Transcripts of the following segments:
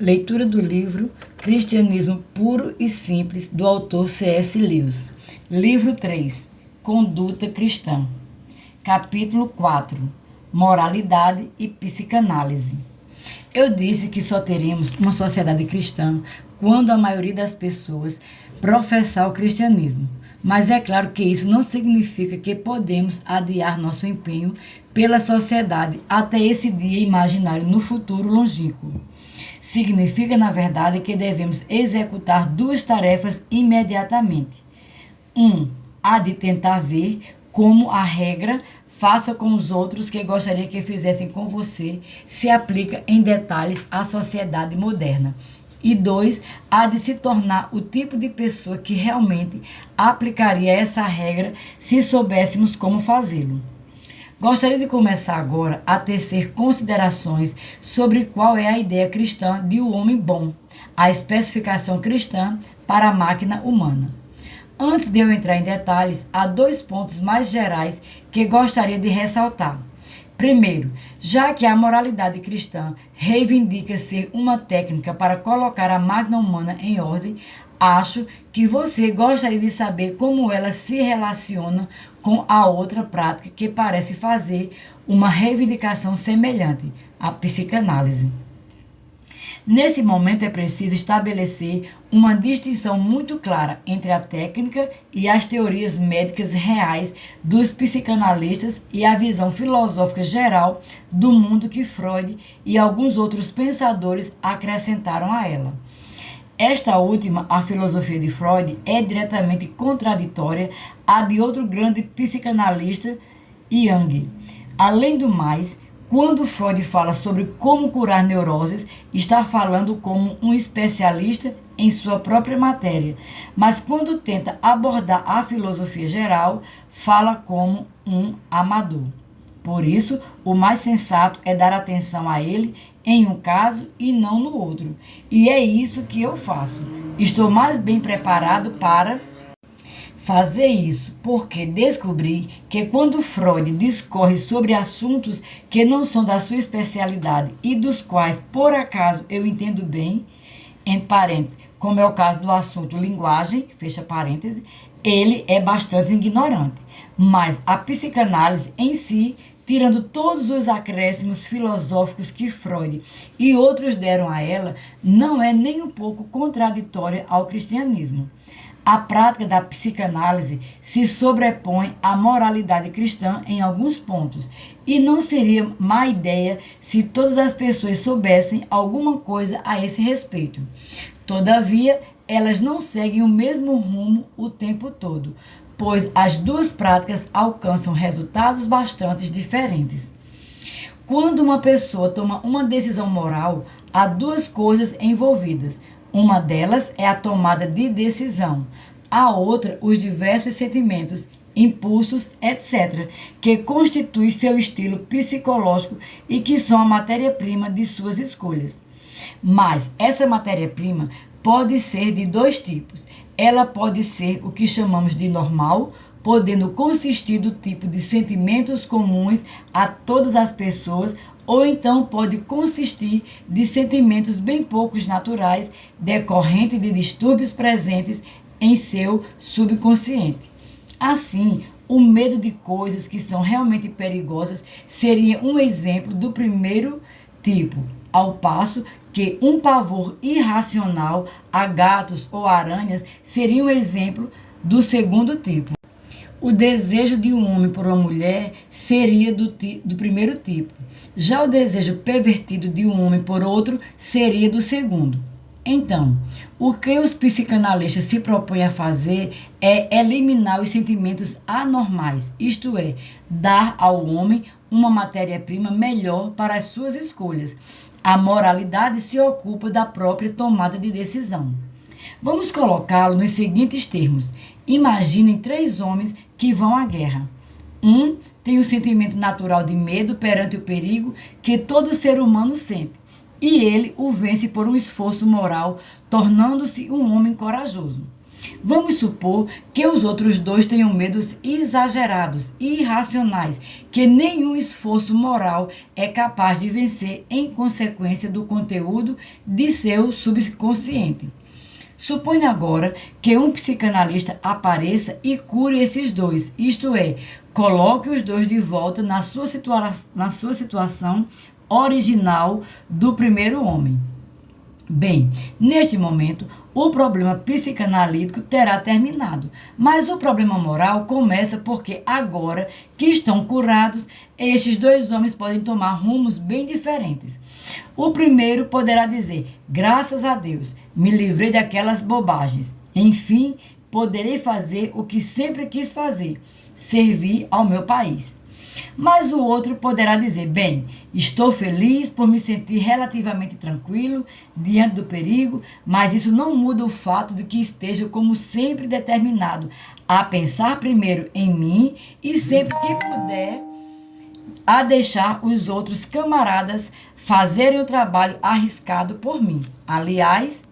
Leitura do livro Cristianismo Puro e Simples, do autor C.S. Lewis. Livro 3. Conduta Cristã. Capítulo 4. Moralidade e Psicanálise. Eu disse que só teremos uma sociedade cristã quando a maioria das pessoas professar o cristianismo. Mas é claro que isso não significa que podemos adiar nosso empenho pela sociedade até esse dia imaginário no futuro longínquo. Significa, na verdade, que devemos executar duas tarefas imediatamente. 1. A de tentar ver como a regra faça com os outros que gostaria que fizessem com você se aplica em detalhes à sociedade moderna. E 2. A de se tornar o tipo de pessoa que realmente aplicaria essa regra se soubéssemos como fazê-lo. Gostaria de começar agora a tecer considerações sobre qual é a ideia cristã de o homem bom, a especificação cristã para a máquina humana. Antes de eu entrar em detalhes, há dois pontos mais gerais que gostaria de ressaltar. Primeiro, já que a moralidade cristã reivindica ser uma técnica para colocar a máquina humana em ordem, acho que você gostaria de saber como ela se relaciona com a outra prática que parece fazer uma reivindicação semelhante, a psicanálise. Nesse momento é preciso estabelecer uma distinção muito clara entre a técnica e as teorias médicas reais dos psicanalistas e a visão filosófica geral do mundo que Freud e alguns outros pensadores acrescentaram a ela. Esta última, a filosofia de Freud, é diretamente contraditória à de outro grande psicanalista, Jung. Além do mais, quando Freud fala sobre como curar neuroses, está falando como um especialista em sua própria matéria, mas quando tenta abordar a filosofia geral, fala como um amador. Por isso, o mais sensato é dar atenção a ele em um caso e não no outro. E é isso que eu faço. Estou mais bem preparado para fazer isso, porque descobri que quando Freud discorre sobre assuntos que não são da sua especialidade e dos quais, por acaso, eu entendo bem, entre parênteses, como é o caso do assunto linguagem, fecha parênteses, ele é bastante ignorante. Mas a psicanálise em si, tirando todos os acréscimos filosóficos que Freud e outros deram a ela, não é nem um pouco contraditória ao cristianismo. A prática da psicanálise se sobrepõe à moralidade cristã em alguns pontos, e não seria má ideia se todas as pessoas soubessem alguma coisa a esse respeito. Todavia, elas não seguem o mesmo rumo o tempo todo, pois as duas práticas alcançam resultados bastante diferentes. Quando uma pessoa toma uma decisão moral, há duas coisas envolvidas. Uma delas é a tomada de decisão, a outra, os diversos sentimentos, impulsos, etc., que constituem seu estilo psicológico e que são a matéria-prima de suas escolhas. Mas essa matéria-prima pode ser de dois tipos. Ela pode ser o que chamamos de normal, podendo consistir do tipo de sentimentos comuns a todas as pessoas, ou então pode consistir de sentimentos bem poucos naturais, decorrentes de distúrbios presentes em seu subconsciente. Assim, o medo de coisas que são realmente perigosas seria um exemplo do primeiro tipo, ao passo que um pavor irracional a gatos ou aranhas seria um exemplo do segundo tipo. O desejo de um homem por uma mulher seria do primeiro tipo. Já o desejo pervertido de um homem por outro seria do segundo. Então, o que os psicanalistas se propõem a fazer é eliminar os sentimentos anormais, isto é, dar ao homem uma matéria-prima melhor para as suas escolhas. A moralidade se ocupa da própria tomada de decisão. Vamos colocá-lo nos seguintes termos. Imaginem 3 homens que vão à guerra. Um tem o sentimento natural de medo perante o perigo que todo ser humano sente, e ele o vence por um esforço moral, tornando-se um homem corajoso. Vamos supor que os outros dois tenham medos exagerados e irracionais, que nenhum esforço moral é capaz de vencer em consequência do conteúdo de seu subconsciente. Suponha agora que um psicanalista apareça e cure esses dois, isto é, coloque os dois de volta na sua situação original do primeiro homem. Bem, neste momento, o problema psicanalítico terá terminado, mas o problema moral começa porque agora que estão curados, estes dois homens podem tomar rumos bem diferentes. O primeiro poderá dizer: graças a Deus, me livrei daquelas bobagens. Enfim, poderei fazer o que sempre quis fazer, servir ao meu país. Mas o outro poderá dizer: bem, estou feliz por me sentir relativamente tranquilo diante do perigo, mas isso não muda o fato de que esteja, como sempre, determinado a pensar primeiro em mim e, sempre que puder, a deixar os outros camaradas fazerem o trabalho arriscado por mim. Aliás,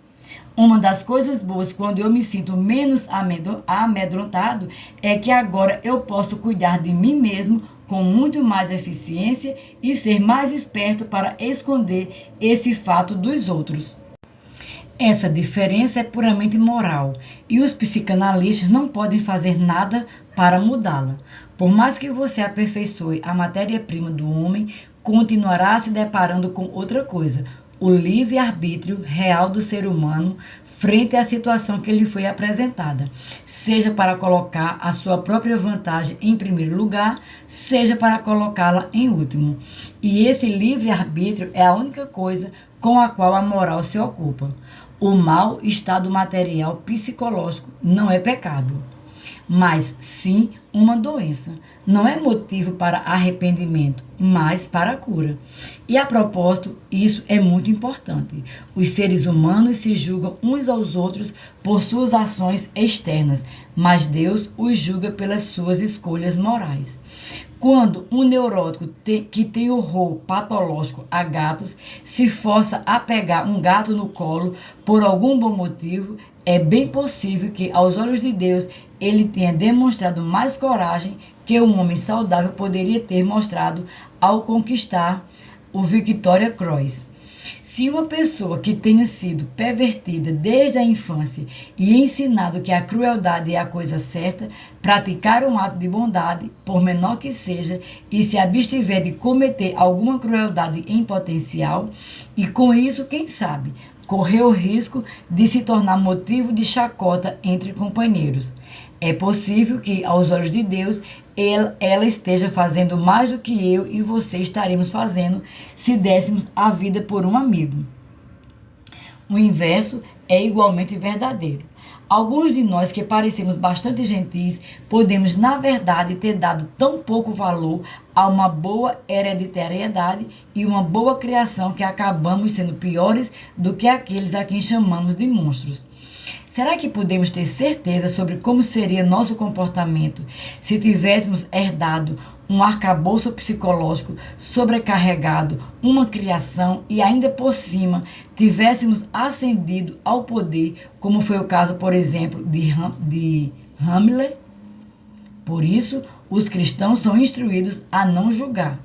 uma das coisas boas quando eu me sinto menos amedrontado é que agora eu posso cuidar de mim mesmo com muito mais eficiência e ser mais esperto para esconder esse fato dos outros. Essa diferença é puramente moral e os psicanalistas não podem fazer nada para mudá-la. Por mais que você aperfeiçoe a matéria-prima do homem, continuará se deparando com outra coisa: o livre-arbítrio real do ser humano frente à situação que lhe foi apresentada, seja para colocar a sua própria vantagem em primeiro lugar, seja para colocá-la em último. E esse livre-arbítrio é a única coisa com a qual a moral se ocupa. O mau estado material psicológico não é pecado, mas sim uma doença. Não é motivo para arrependimento, mas para a cura. E a propósito, isso é muito importante. Os seres humanos se julgam uns aos outros por suas ações externas, mas Deus os julga pelas suas escolhas morais. Quando um neurótico que tem horror patológico a gatos se força a pegar um gato no colo por algum bom motivo, é bem possível que, aos olhos de Deus, ele tenha demonstrado mais coragem que um homem saudável poderia ter mostrado ao conquistar o Victoria Cross. Se uma pessoa que tenha sido pervertida desde a infância e ensinado que a crueldade é a coisa certa, praticar um ato de bondade, por menor que seja, e se abstiver de cometer alguma crueldade em potencial, e com isso, quem sabe, correr o risco de se tornar motivo de chacota entre companheiros. É possível que, aos olhos de Deus, ela esteja fazendo mais do que eu e você estaremos fazendo se dessemos a vida por um amigo. O inverso é igualmente verdadeiro. Alguns de nós que parecemos bastante gentis, podemos, na verdade, ter dado tão pouco valor a uma boa hereditariedade e uma boa criação que acabamos sendo piores do que aqueles a quem chamamos de monstros. Será que podemos ter certeza sobre como seria nosso comportamento se tivéssemos herdado um arcabouço psicológico sobrecarregado, uma criação e ainda por cima tivéssemos ascendido ao poder, como foi o caso, por exemplo, de Hamlet? Por isso, os cristãos são instruídos a não julgar.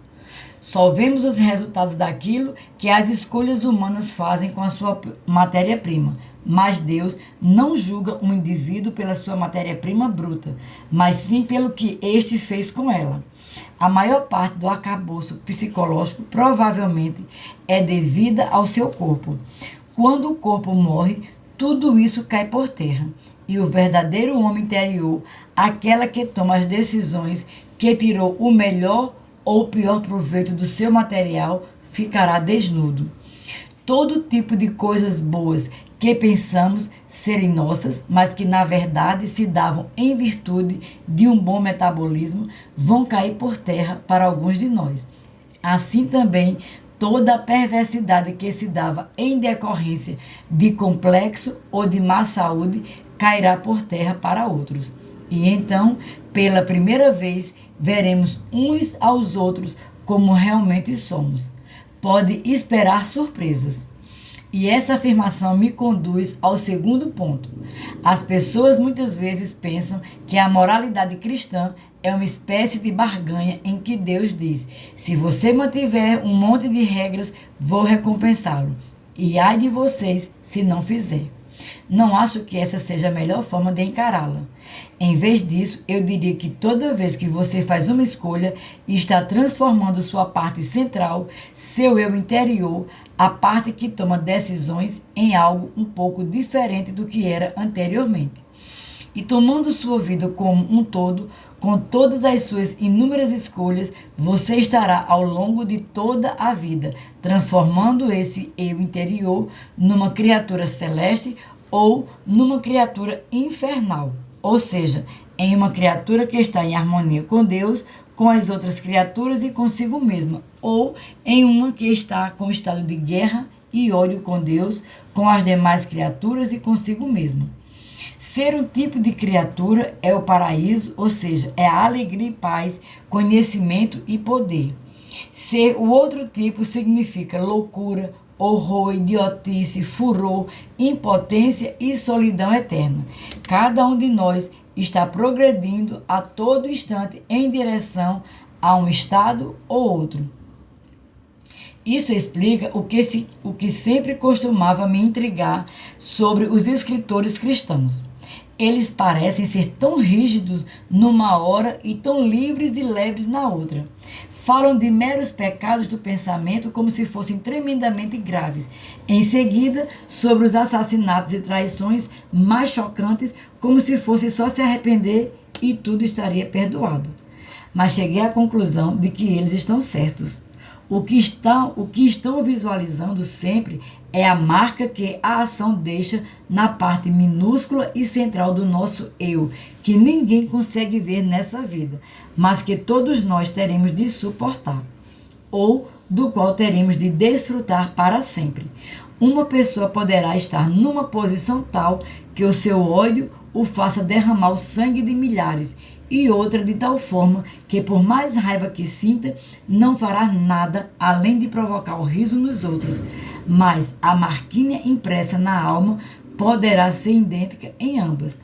Só vemos os resultados daquilo que as escolhas humanas fazem com a sua matéria-prima. Mas Deus não julga um indivíduo pela sua matéria-prima bruta, mas sim pelo que este fez com ela. A maior parte do arcabouço psicológico provavelmente é devida ao seu corpo. Quando o corpo morre, tudo isso cai por terra. E o verdadeiro homem interior, aquela que toma as decisões, que tirou o melhor ou o pior proveito do seu material, ficará desnudo. Todo tipo de coisas boas que pensamos serem nossas, mas que na verdade se davam em virtude de um bom metabolismo, vão cair por terra para alguns de nós. Assim também, toda a perversidade que se dava em decorrência de complexo ou de má saúde cairá por terra para outros. E então, pela primeira vez, veremos uns aos outros como realmente somos. Pode esperar surpresas. E essa afirmação me conduz ao segundo ponto. As pessoas muitas vezes pensam que a moralidade cristã é uma espécie de barganha em que Deus diz: se você mantiver um monte de regras, vou recompensá-lo. E ai de vocês se não fizer. Não acho que essa seja a melhor forma de encará-la. Em vez disso, eu diria que toda vez que você faz uma escolha e está transformando sua parte central, seu eu interior, a parte que toma decisões, em algo um pouco diferente do que era anteriormente. E tomando sua vida como um todo, com todas as suas inúmeras escolhas, você estará ao longo de toda a vida transformando esse eu interior numa criatura celeste ou numa criatura infernal, ou seja, em uma criatura que está em harmonia com Deus, com as outras criaturas e consigo mesma, ou em uma que está com estado de guerra e ódio com Deus, com as demais criaturas e consigo mesma. Ser um tipo de criatura é o paraíso, ou seja, é a alegria e paz, conhecimento e poder. Ser o outro tipo significa loucura, horror, idiotice, furor, impotência e solidão eterna. Cada um de nós está progredindo a todo instante em direção a um estado ou outro. Isso explica o que sempre costumava me intrigar sobre os escritores cristãos. Eles parecem ser tão rígidos numa hora e tão livres e leves na outra. Falam de meros pecados do pensamento como se fossem tremendamente graves. Em seguida, sobre os assassinatos e traições mais chocantes, como se fosse só se arrepender e tudo estaria perdoado. Mas cheguei à conclusão de que eles estão certos. O que estão visualizando sempre é a marca que a ação deixa na parte minúscula e central do nosso eu, que ninguém consegue ver nessa vida, mas que todos nós teremos de suportar, ou do qual teremos de desfrutar para sempre. Uma pessoa poderá estar numa posição tal que o seu ódio o faça derramar o sangue de milhares, e outra de tal forma que, por mais raiva que sinta, não fará nada além de provocar o riso nos outros. Mas a marquinha impressa na alma poderá ser idêntica em ambas.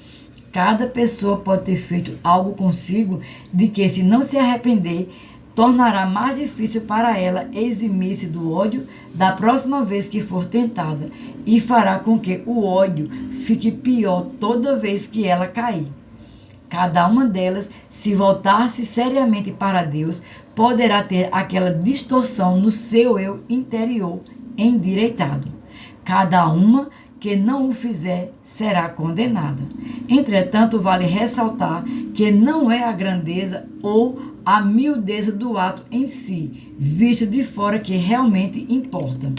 Cada pessoa pode ter feito algo consigo de que, se não se arrepender, tornará mais difícil para ela eximir-se do ódio da próxima vez que for tentada, e fará com que o ódio fique pior toda vez que ela cair. Cada uma delas, se voltar-se seriamente para Deus, poderá ter aquela distorção no seu eu interior endireitado. Cada uma que não o fizer será condenada. Entretanto, vale ressaltar que não é a grandeza ou a miudeza do ato em si, visto de fora, que realmente importa.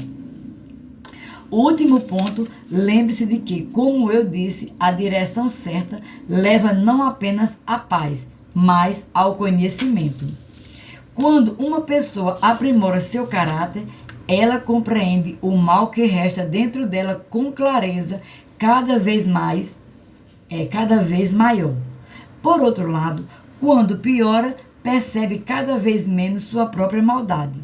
O último ponto, lembre-se de que, como eu disse, a direção certa leva não apenas à paz, mas ao conhecimento. Quando uma pessoa aprimora seu caráter, ela compreende o mal que resta dentro dela com clareza, cada vez maior. Por outro lado, quando piora, percebe cada vez menos sua própria maldade.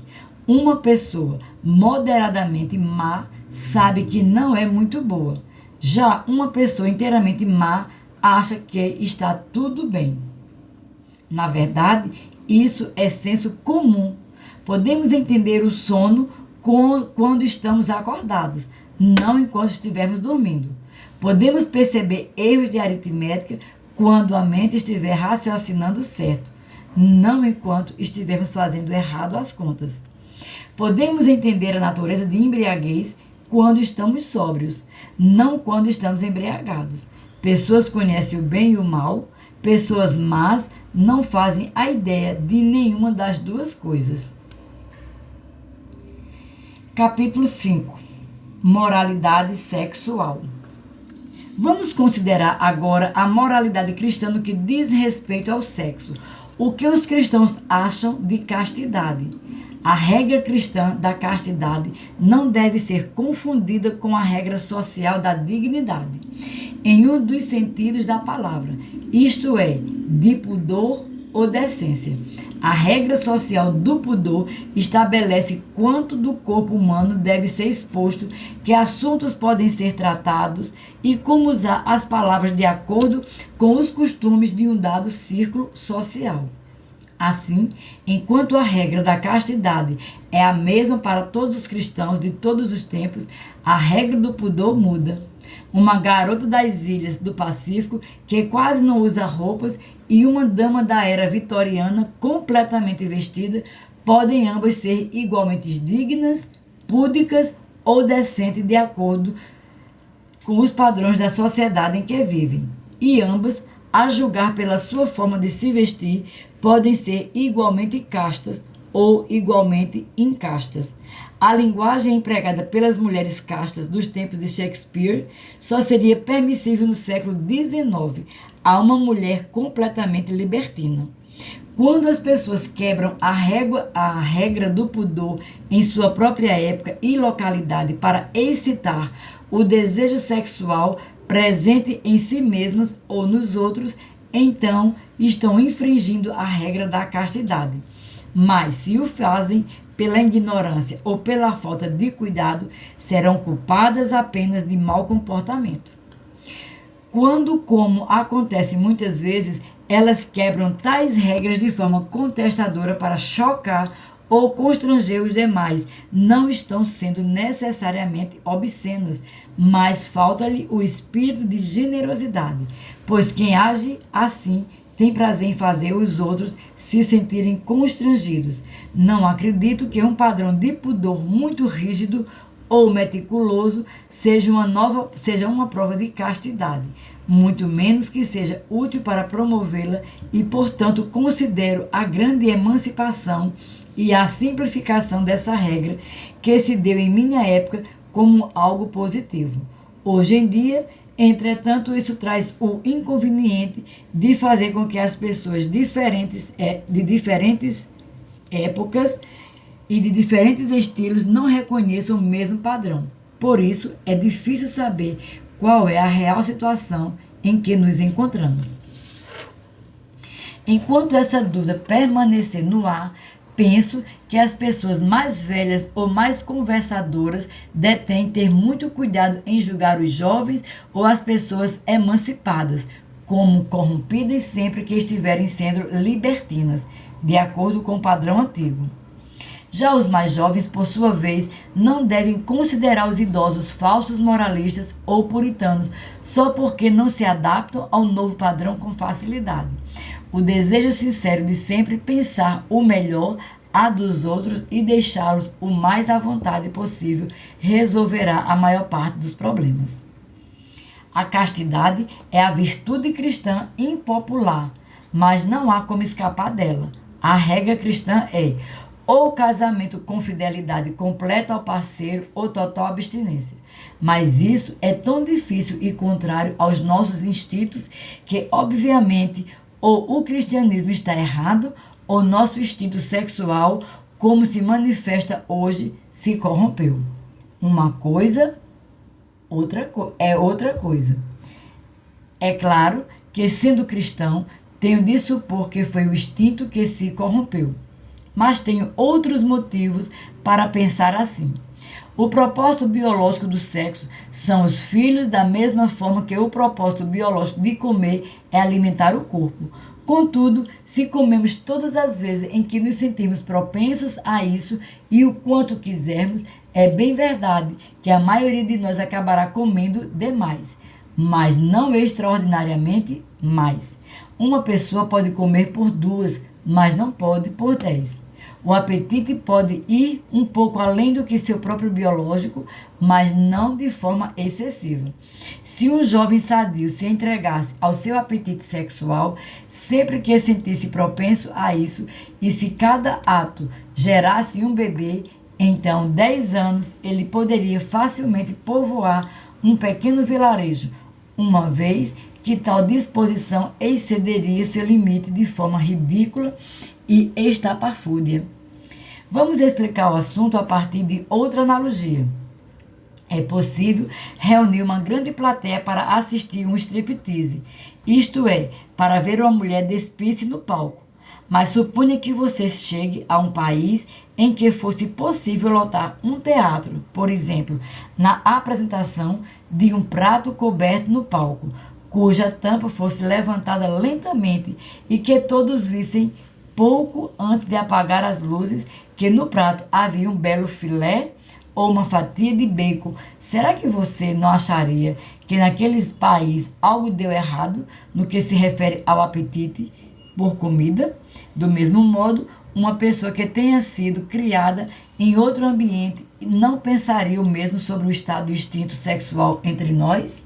Uma pessoa moderadamente má sabe que não é muito boa. Já uma pessoa inteiramente má acha que está tudo bem. Na verdade, isso é senso comum. Podemos entender o sono quando estamos acordados, não enquanto estivermos dormindo. Podemos perceber erros de aritmética quando a mente estiver raciocinando certo, não enquanto estivermos fazendo errado as contas. Podemos entender a natureza de embriaguez quando estamos sóbrios, não quando estamos embriagados. Pessoas conhecem o bem e o mal, pessoas más não fazem a ideia de nenhuma das duas coisas. Capítulo 5. Moralidade sexual. Vamos considerar agora a moralidade cristã no que diz respeito ao sexo. O que os cristãos acham de castidade? A regra cristã da castidade não deve ser confundida com a regra social da dignidade, em um dos sentidos da palavra, isto é, de pudor ou decência. A regra social do pudor estabelece quanto do corpo humano deve ser exposto, que assuntos podem ser tratados e como usar as palavras de acordo com os costumes de um dado círculo social. Assim, enquanto a regra da castidade é a mesma para todos os cristãos de todos os tempos, a regra do pudor muda. Uma garota das ilhas do Pacífico que quase não usa roupas e uma dama da era vitoriana completamente vestida podem ambas ser igualmente dignas, púdicas ou decentes de acordo com os padrões da sociedade em que vivem. E ambas, a julgar pela sua forma de se vestir, podem ser igualmente castas ou igualmente incastas. A linguagem empregada pelas mulheres castas dos tempos de Shakespeare só seria permissível no século XIX a uma mulher completamente libertina. Quando as pessoas quebram a regra do pudor em sua própria época e localidade para excitar o desejo sexual presente em si mesmas ou nos outros, então estão infringindo a regra da castidade. Mas se o fazem pela ignorância ou pela falta de cuidado, serão culpadas apenas de mau comportamento. Quando, como acontece muitas vezes, elas quebram tais regras de forma contestadora para chocar ou constranger os demais, não estão sendo necessariamente obscenas, mas falta-lhe o espírito de generosidade, pois quem age assim tem prazer em fazer os outros se sentirem constrangidos. Não acredito que um padrão de pudor muito rígido ou meticuloso seja uma prova de castidade, muito menos que seja útil para promovê-la e, portanto, considero a grande emancipação e a simplificação dessa regra que se deu em minha época como algo positivo. Hoje em dia, entretanto, isso traz o inconveniente de fazer com que as pessoas de diferentes épocas e de diferentes estilos não reconheçam o mesmo padrão. Por isso, é difícil saber qual é a real situação em que nos encontramos. Enquanto essa dúvida permanecer no ar, penso que as pessoas mais velhas ou mais conversadoras devem ter muito cuidado em julgar os jovens ou as pessoas emancipadas como corrompidas sempre que estiverem sendo libertinas, de acordo com o padrão antigo. Já os mais jovens, por sua vez, não devem considerar os idosos falsos moralistas ou puritanos só porque não se adaptam ao novo padrão com facilidade. O desejo sincero de sempre pensar o melhor a dos outros e deixá-los o mais à vontade possível resolverá a maior parte dos problemas. A castidade é a virtude cristã impopular, mas não há como escapar dela. A regra cristã é ou casamento com fidelidade completa ao parceiro ou total abstinência. Mas isso é tão difícil e contrário aos nossos instintos que, obviamente, ou o cristianismo está errado ou nosso instinto sexual, como se manifesta hoje, se corrompeu. Uma coisa é outra coisa. É claro que, sendo cristão, tenho de supor que foi o instinto que se corrompeu. Mas tenho outros motivos para pensar assim. O propósito biológico do sexo são os filhos, da mesma forma que o propósito biológico de comer é alimentar o corpo. Contudo, se comemos todas as vezes em que nos sentimos propensos a isso e o quanto quisermos, é bem verdade que a maioria de nós acabará comendo demais, mas não extraordinariamente mais. Uma pessoa pode comer por 2, mas não pode por 10. O apetite pode ir um pouco além do que seu próprio biológico, mas não de forma excessiva. Se um jovem sadio se entregasse ao seu apetite sexual, sempre que sentisse propenso a isso, e se cada ato gerasse um bebê, então 10 anos ele poderia facilmente povoar um pequeno vilarejo, uma vez que tal disposição excederia seu limite de forma ridícula e estapafúrdia. Vamos explicar o assunto a partir de outra analogia. É possível reunir uma grande plateia para assistir um striptease, isto é, para ver uma mulher despir-se no palco. Mas suponha que você chegue a um país em que fosse possível lotar um teatro, por exemplo, na apresentação de um prato coberto no palco, cuja tampa fosse levantada lentamente e que todos vissem pouco antes de apagar as luzes que no prato havia um belo filé ou uma fatia de bacon. Será que você não acharia que naquele país algo deu errado no que se refere ao apetite por comida? Do mesmo modo, uma pessoa que tenha sido criada em outro ambiente não pensaria o mesmo sobre o estado do instinto sexual entre nós?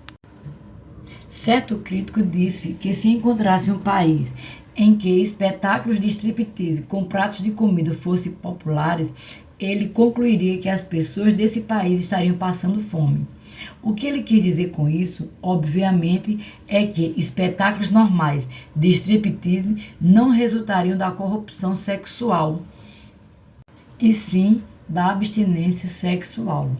Certo crítico disse que se encontrasse um país em que espetáculos de striptease com pratos de comida fossem populares, ele concluiria que as pessoas desse país estariam passando fome. O que ele quis dizer com isso, obviamente, é que espetáculos normais de striptease não resultariam da corrupção sexual, e sim da abstinência sexual.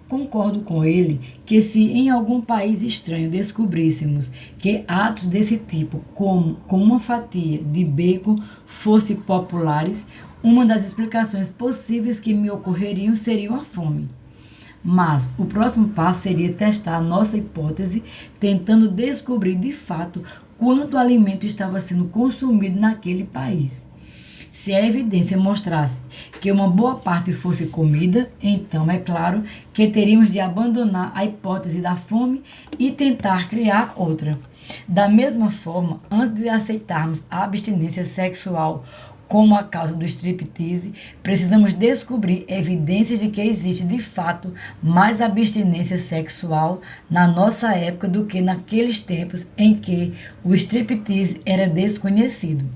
Concordo com ele que se em algum país estranho descobríssemos que atos desse tipo, como com uma fatia de bacon, fossem populares, uma das explicações possíveis que me ocorreriam seria a fome. Mas o próximo passo seria testar a nossa hipótese, tentando descobrir de fato quanto alimento estava sendo consumido naquele país. Se a evidência mostrasse que uma boa parte fosse comida, então é claro que teríamos de abandonar a hipótese da fome e tentar criar outra. Da mesma forma, antes de aceitarmos a abstinência sexual como a causa do striptease, precisamos descobrir evidências de que existe de fato mais abstinência sexual na nossa época do que naqueles tempos em que o striptease era desconhecido.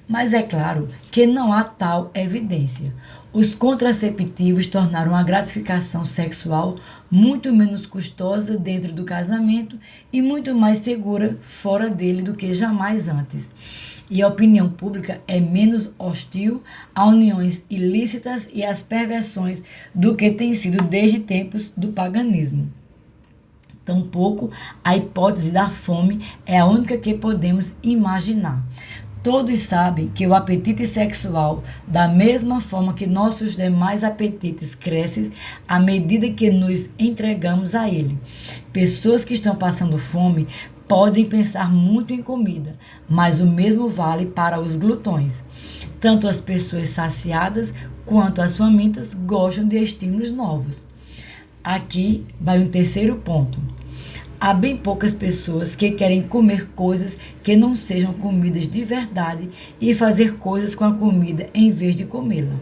Mas é claro que não há tal evidência. Os contraceptivos tornaram a gratificação sexual muito menos custosa dentro do casamento e muito mais segura fora dele do que jamais antes. E a opinião pública é menos hostil a uniões ilícitas e às perversões do que tem sido desde tempos do paganismo. Tampouco a hipótese da fome é a única que podemos imaginar. Todos sabem que o apetite sexual, da mesma forma que nossos demais apetites, cresce à medida que nos entregamos a ele. Pessoas que estão passando fome podem pensar muito em comida, mas o mesmo vale para os glutões. Tanto as pessoas saciadas quanto as famintas gostam de estímulos novos. Aqui vai um terceiro ponto. Há bem poucas pessoas que querem comer coisas que não sejam comidas de verdade e fazer coisas com a comida em vez de comê-la.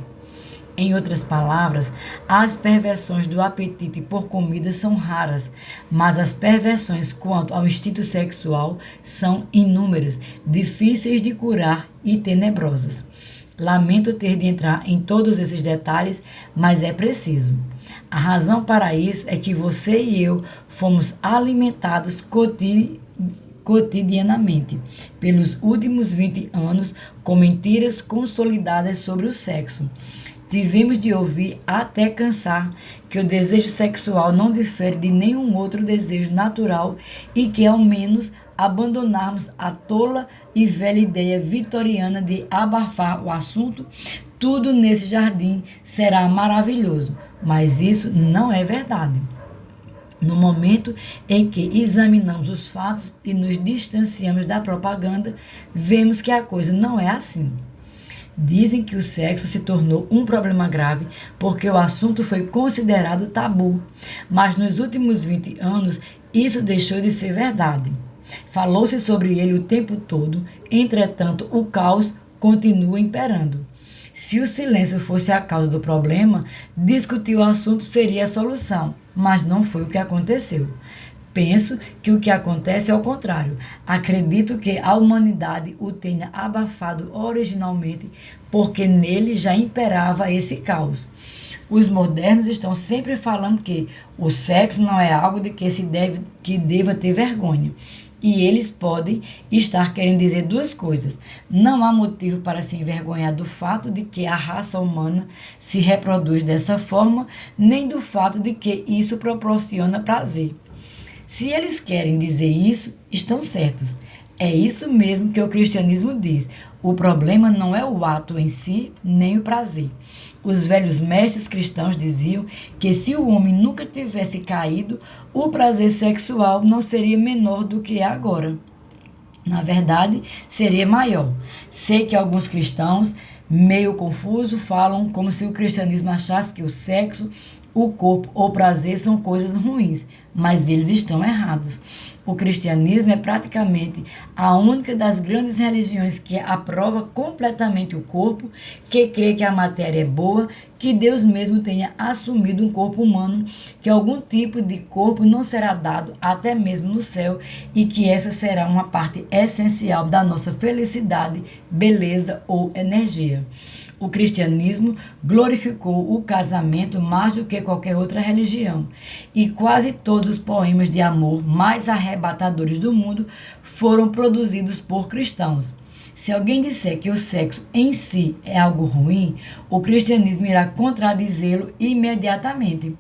Em outras palavras, as perversões do apetite por comida são raras, mas as perversões quanto ao instinto sexual são inúmeras, difíceis de curar e tenebrosas. Lamento ter de entrar em todos esses detalhes, mas é preciso. A razão para isso é que você e eu fomos alimentados cotidianamente pelos últimos 20 anos com mentiras consolidadas sobre o sexo. Tivemos de ouvir até cansar que o desejo sexual não difere de nenhum outro desejo natural e que, ao menos, abandonarmos a tola e velha ideia vitoriana de abafar o assunto, tudo nesse jardim será maravilhoso. Mas isso não é verdade. No momento em que examinamos os fatos e nos distanciamos da propaganda, vemos que a coisa não é assim. Dizem que o sexo se tornou um problema grave porque o assunto foi considerado tabu. Mas nos últimos 20 anos, isso deixou de ser verdade. Falou-se sobre ele o tempo todo, entretanto, o caos continua imperando. Se o silêncio fosse a causa do problema, discutir o assunto seria a solução, mas não foi o que aconteceu. Penso que o que acontece é o contrário. Acredito que a humanidade o tenha abafado originalmente, porque nele já imperava esse caos. Os modernos estão sempre falando que o sexo não é algo de que deva ter vergonha. E eles podem estar querendo dizer duas coisas. Não há motivo para se envergonhar do fato de que a raça humana se reproduz dessa forma, nem do fato de que isso proporciona prazer. Se eles querem dizer isso, estão certos. É isso mesmo que o cristianismo diz. O problema não é o ato em si, nem o prazer. Os velhos mestres cristãos diziam que se o homem nunca tivesse caído, o prazer sexual não seria menor do que é agora. Na verdade, seria maior. Sei que alguns cristãos, meio confuso, falam como se o cristianismo achasse que o sexo, o corpo ou o prazer são coisas ruins, mas eles estão errados. O cristianismo é praticamente a única das grandes religiões que aprova completamente o corpo, que crê que a matéria é boa, que Deus mesmo tenha assumido um corpo humano, que algum tipo de corpo não será dado até mesmo no céu e que essa será uma parte essencial da nossa felicidade, beleza ou energia. O cristianismo glorificou o casamento mais do que qualquer outra religião, e quase todos os poemas de amor mais arrebatadores do mundo foram produzidos por cristãos. Se alguém disser que o sexo em si é algo ruim, o cristianismo irá contradizê-lo imediatamente.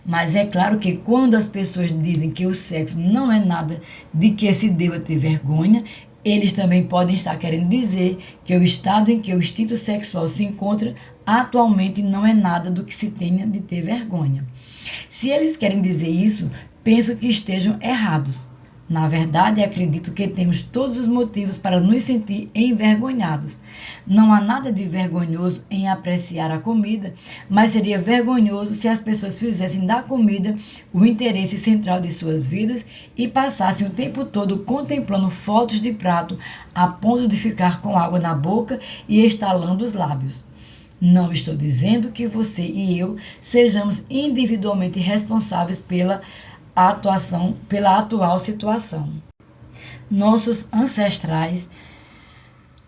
Mas é claro que quando as pessoas dizem que o sexo não é nada de que se deva ter vergonha, eles também podem estar querendo dizer que o estado em que o instinto sexual se encontra atualmente não é nada do que se tenha de ter vergonha. Se eles querem dizer isso, penso que estejam errados. Na verdade, acredito que temos todos os motivos para nos sentir envergonhados. Não há nada de vergonhoso em apreciar a comida, mas seria vergonhoso se as pessoas fizessem da comida o interesse central de suas vidas e passassem o tempo todo contemplando fotos de prato a ponto de ficar com água na boca e estalando os lábios. Não estou dizendo que você e eu sejamos individualmente responsáveis pela atual situação. Nossos ancestrais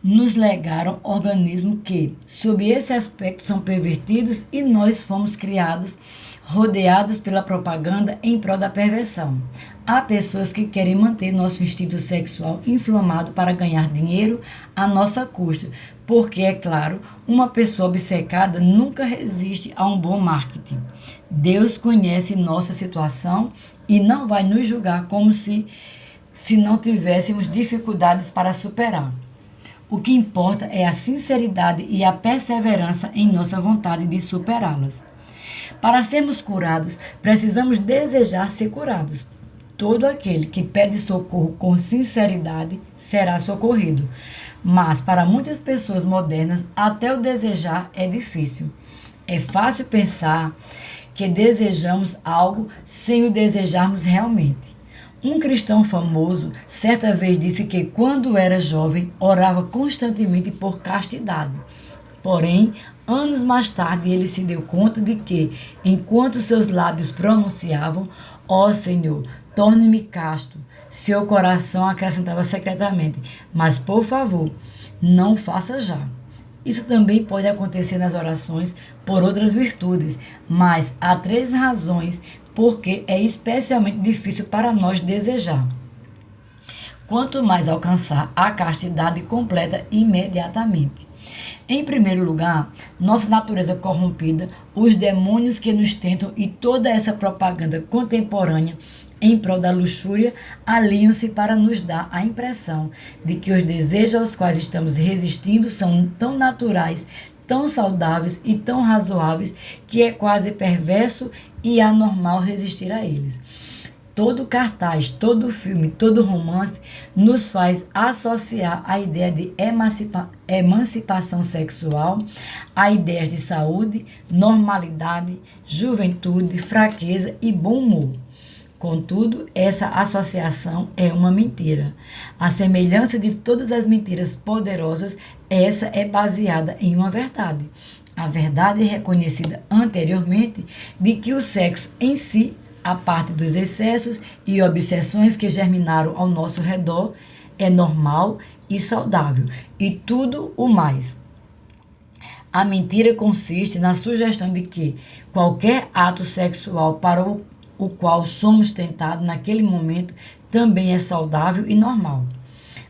nos legaram organismos que, sob esse aspecto, são pervertidos e nós fomos criados, rodeados pela propaganda em prol da perversão. Há pessoas que querem manter nosso instinto sexual inflamado para ganhar dinheiro à nossa custa, porque, é claro, uma pessoa obcecada nunca resiste a um bom marketing. Deus conhece nossa situação e não vai nos julgar como se não tivéssemos dificuldades para superar. O que importa é a sinceridade e a perseverança em nossa vontade de superá-las. Para sermos curados, precisamos desejar ser curados. Todo aquele que pede socorro com sinceridade será socorrido. Mas para muitas pessoas modernas, até o desejar é difícil. É fácil pensar que desejamos algo sem o desejarmos realmente. Um cristão famoso certa vez disse que quando era jovem orava constantemente por castidade. Porém, anos mais tarde ele se deu conta de que, enquanto seus lábios pronunciavam, ó Senhor, torne-me casto, seu coração acrescentava secretamente, mas por favor, não o faça já. Isso também pode acontecer nas orações por outras virtudes, mas há 3 razões porque é especialmente difícil para nós desejar. Quanto mais alcançar a castidade completa imediatamente. Em primeiro lugar, nossa natureza corrompida, os demônios que nos tentam e toda essa propaganda contemporânea em prol da luxúria aliam-se para nos dar a impressão de que os desejos aos quais estamos resistindo são tão naturais, tão saudáveis e tão razoáveis que é quase perverso e anormal resistir a eles. Todo cartaz, todo filme, todo romance nos faz associar a ideia de emancipação sexual a ideias de saúde, normalidade, juventude, fraqueza e bom humor. Contudo, essa associação é uma mentira. A semelhança de todas as mentiras poderosas, essa é baseada em uma verdade. A verdade reconhecida anteriormente de que o sexo em si, a parte dos excessos e obsessões que germinaram ao nosso redor, é normal e saudável, e tudo o mais. A mentira consiste na sugestão de que qualquer ato sexual para o qual somos tentados naquele momento também é saudável e normal.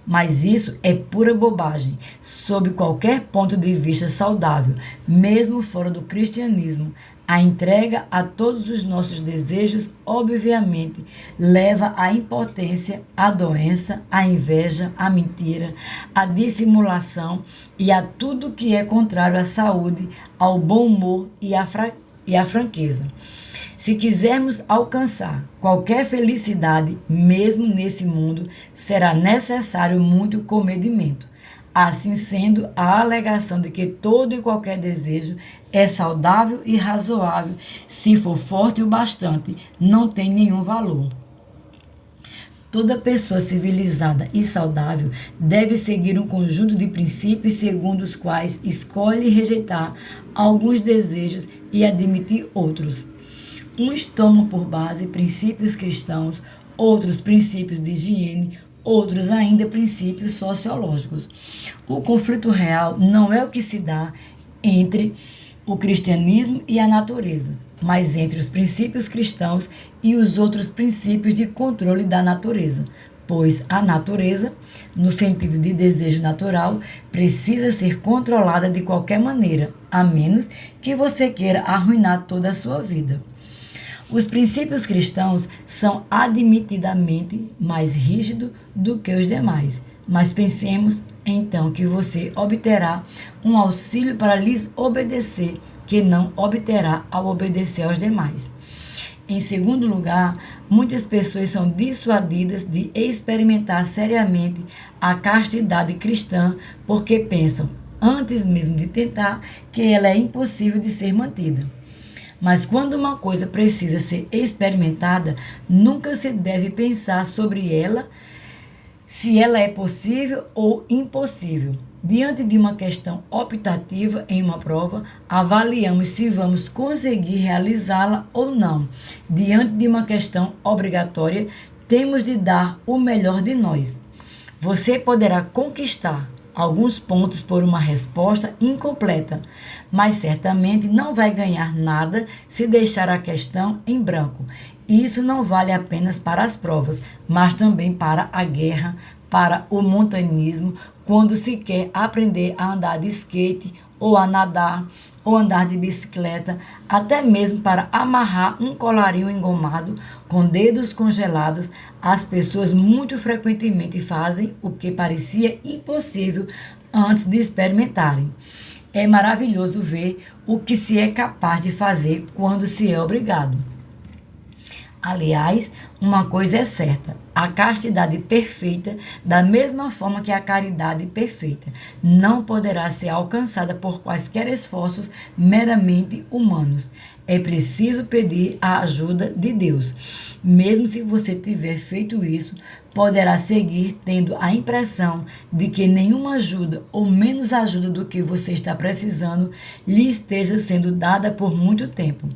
Mas isso é pura bobagem, sob qualquer ponto de vista saudável, mesmo fora do cristianismo. A entrega a todos os nossos desejos, obviamente, leva à impotência, à doença, à inveja, à mentira, à dissimulação e a tudo que é contrário à saúde, ao bom humor e à franqueza. Se quisermos alcançar qualquer felicidade, mesmo nesse mundo, será necessário muito comedimento. Assim sendo, a alegação de que todo e qualquer desejo é saudável e razoável, se for forte o bastante, não tem nenhum valor. Toda pessoa civilizada e saudável deve seguir um conjunto de princípios segundo os quais escolhe rejeitar alguns desejos e admitir outros. Uns tomam por base princípios cristãos, outros princípios de higiene, outros ainda princípios sociológicos. O conflito real não é o que se dá entre o cristianismo e a natureza, mas entre os princípios cristãos e os outros princípios de controle da natureza. Pois a natureza, no sentido de desejo natural, precisa ser controlada de qualquer maneira, a menos que você queira arruinar toda a sua vida. Os princípios cristãos são admitidamente mais rígidos do que os demais, mas pensemos então que você obterá um auxílio para lhes obedecer, que não obterá ao obedecer aos demais. Em segundo lugar, muitas pessoas são dissuadidas de experimentar seriamente a castidade cristã porque pensam, antes mesmo de tentar, que ela é impossível de ser mantida. Mas quando uma coisa precisa ser experimentada, nunca se deve pensar sobre ela, se ela é possível ou impossível. Diante de uma questão optativa em uma prova, avaliamos se vamos conseguir realizá-la ou não. Diante de uma questão obrigatória, temos de dar o melhor de nós. Você poderá conquistar alguns pontos por uma resposta incompleta, mas certamente não vai ganhar nada se deixar a questão em branco. Isso não vale apenas para as provas, mas também para a guerra, para o montanhismo, quando se quer aprender a andar de skate ou a nadar ou andar de bicicleta, até mesmo para amarrar um colarinho engomado com dedos congelados. As pessoas muito frequentemente fazem o que parecia impossível antes de experimentarem. É maravilhoso ver o que se é capaz de fazer quando se é obrigado. Aliás, uma coisa é certa: a castidade perfeita, da mesma forma que a caridade perfeita, não poderá ser alcançada por quaisquer esforços meramente humanos. É preciso pedir a ajuda de Deus. Mesmo se você tiver feito isso, poderá seguir tendo a impressão de que nenhuma ajuda ou menos ajuda do que você está precisando lhe esteja sendo dada por muito tempo.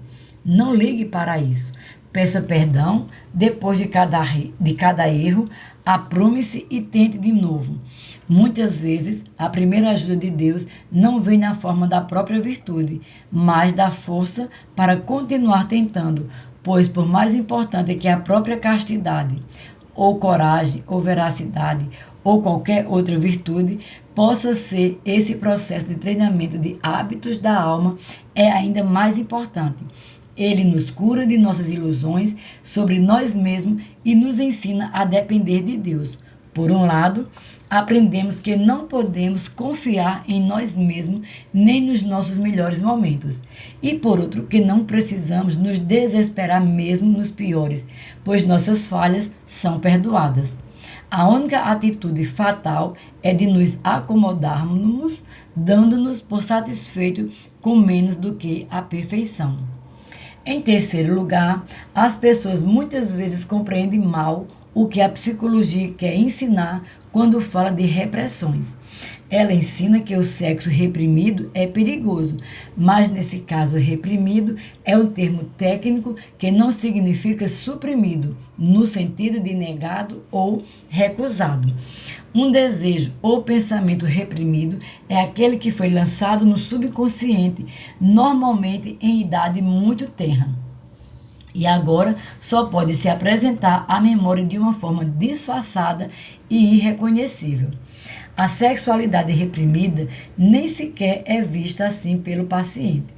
Não ligue para isso. Peça perdão depois de cada erro, aprume-se e tente de novo. Muitas vezes, a primeira ajuda de Deus não vem na forma da própria virtude, mas da força para continuar tentando, pois por mais importante que a própria castidade, ou coragem, ou veracidade, ou qualquer outra virtude, possa ser, esse processo de treinamento de hábitos da alma é ainda mais importante. Ele nos cura de nossas ilusões sobre nós mesmos e nos ensina a depender de Deus. Por um lado, aprendemos que não podemos confiar em nós mesmos nem nos nossos melhores momentos. E por outro, que não precisamos nos desesperar mesmo nos piores, pois nossas falhas são perdoadas. A única atitude fatal é de nos acomodarmos, dando-nos por satisfeito com menos do que a perfeição. Em terceiro lugar, as pessoas muitas vezes compreendem mal o que a psicologia quer ensinar quando fala de repressões. Ela ensina que o sexo reprimido é perigoso, mas nesse caso reprimido é um termo técnico que não significa suprimido, no sentido de negado ou recusado. Um desejo ou pensamento reprimido é aquele que foi lançado no subconsciente, normalmente em idade muito tenra. E agora só pode se apresentar à memória de uma forma disfarçada e irreconhecível. A sexualidade reprimida nem sequer é vista assim pelo paciente.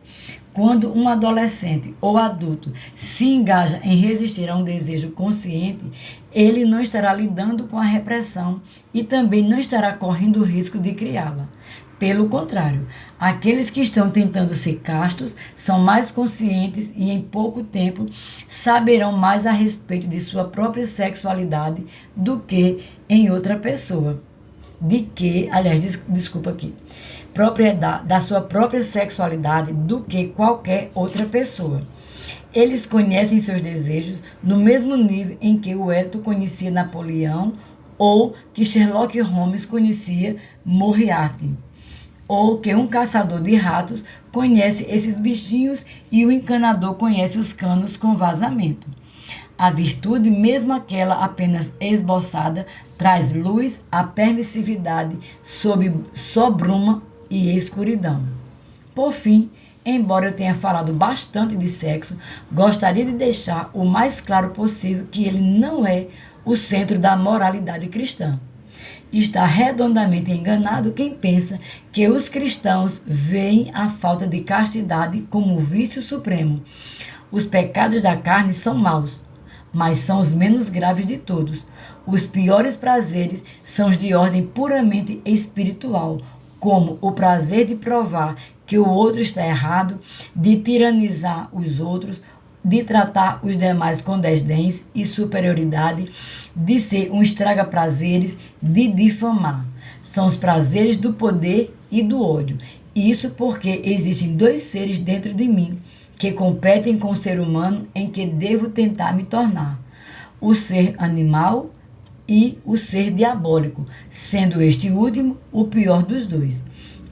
Quando um adolescente ou adulto se engaja em resistir a um desejo consciente, ele não estará lidando com a repressão e também não estará correndo o risco de criá-la. Pelo contrário, aqueles que estão tentando ser castos são mais conscientes e em pouco tempo saberão mais a respeito de sua própria sexualidade do que em outra pessoa. Desculpa aqui. Propriedade da sua própria sexualidade do que qualquer outra pessoa. Eles conhecem seus desejos no mesmo nível em que o Wellington conhecia Napoleão ou que Sherlock Holmes conhecia Moriarty, ou que um caçador de ratos conhece esses bichinhos e o encanador conhece os canos com vazamento. A virtude, mesmo aquela apenas esboçada, traz luz à permissividade sob sobruma e escuridão. Por fim, embora eu tenha falado bastante de sexo, gostaria de deixar o mais claro possível que ele não é o centro da moralidade cristã. Está redondamente enganado quem pensa que os cristãos veem a falta de castidade como o vício supremo. Os pecados da carne são maus, mas são os menos graves de todos. Os piores prazeres são os de ordem puramente espiritual, como o prazer de provar que o outro está errado, de tiranizar os outros, de tratar os demais com desdéns e superioridade, de ser um estraga-prazeres, de difamar. São os prazeres do poder e do ódio. Isso porque existem dois seres dentro de mim que competem com o ser humano em que devo tentar me tornar: o ser animal e o ser diabólico, sendo este último o pior dos dois.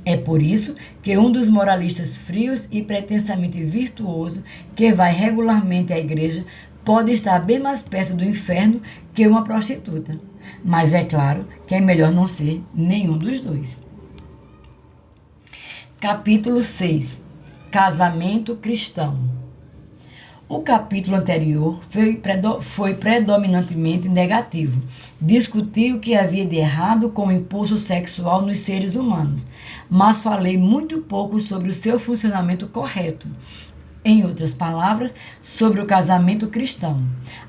É por isso que um dos moralistas frios e pretensamente virtuoso que vai regularmente à igreja pode estar bem mais perto do inferno que uma prostituta. Mas é claro que é melhor não ser nenhum dos dois. Capítulo 6. Casamento cristão. O capítulo anterior foi predominantemente negativo. Discuti o que havia de errado com o impulso sexual nos seres humanos, mas falei muito pouco sobre o seu funcionamento correto. Em outras palavras, sobre o casamento cristão.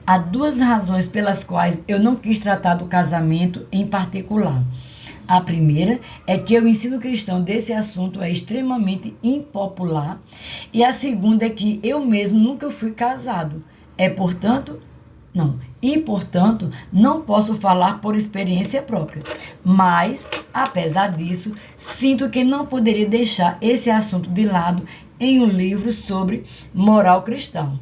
Há duas razões pelas quais eu não quis tratar do casamento em particular. A primeira é que o ensino cristão desse assunto é extremamente impopular, e a segunda é que eu mesmo nunca fui casado. Portanto, não posso falar por experiência própria. Mas, apesar disso, sinto que não poderia deixar esse assunto de lado em um livro sobre moral cristã.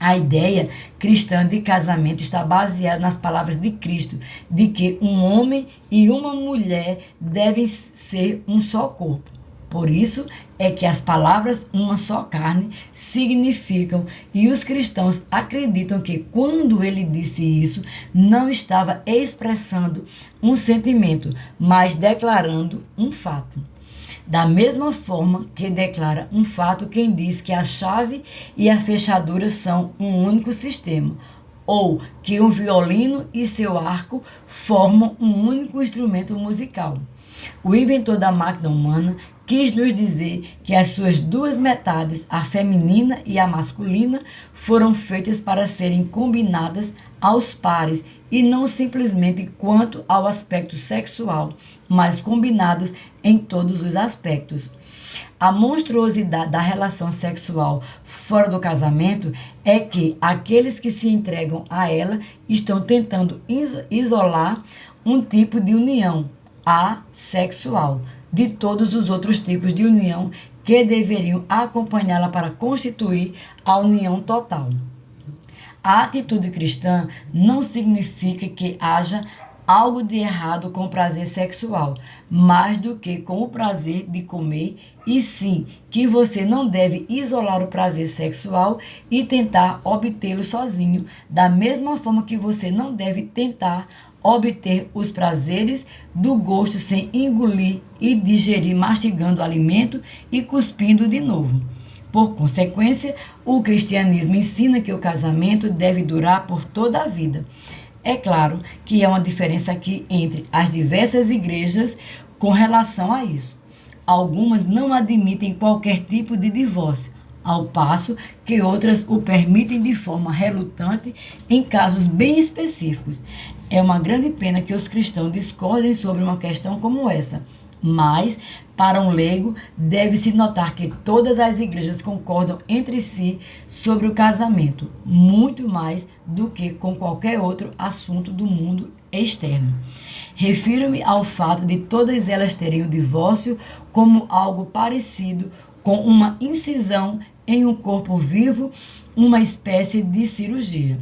A ideia cristã de casamento está baseada nas palavras de Cristo, de que um homem e uma mulher devem ser um só corpo. Por isso é que as palavras uma só carne significam, e os cristãos acreditam que quando ele disse isso, não estava expressando um sentimento, mas declarando um fato. Da mesma forma que declara um fato quem diz que a chave e a fechadura são um único sistema, ou que um violino e seu arco formam um único instrumento musical. O inventor da máquina humana quis nos dizer que as suas duas metades, a feminina e a masculina, foram feitas para serem combinadas aos pares e não simplesmente quanto ao aspecto sexual, mas combinados em todos os aspectos. A monstruosidade da relação sexual fora do casamento é que aqueles que se entregam a ela estão tentando isolar um tipo de união assexual de todos os outros tipos de união que deveriam acompanhá-la para constituir a união total. A atitude cristã não significa que haja algo de errado com o prazer sexual, mais do que com o prazer de comer, e sim que você não deve isolar o prazer sexual e tentar obtê-lo sozinho, da mesma forma que você não deve tentar obter os prazeres do gosto sem engolir e digerir mastigando o alimento e cuspindo de novo. Por consequência, o cristianismo ensina que o casamento deve durar por toda a vida. É claro que há uma diferença aqui entre as diversas igrejas com relação a isso. Algumas não admitem qualquer tipo de divórcio, ao passo que outras o permitem de forma relutante em casos bem específicos. É uma grande pena que os cristãos discordem sobre uma questão como essa, mas, para um leigo, deve-se notar que todas as igrejas concordam entre si sobre o casamento, muito mais do que com qualquer outro assunto do mundo externo. Refiro-me ao fato de todas elas terem o divórcio como algo parecido com uma incisão em um corpo vivo, uma espécie de cirurgia.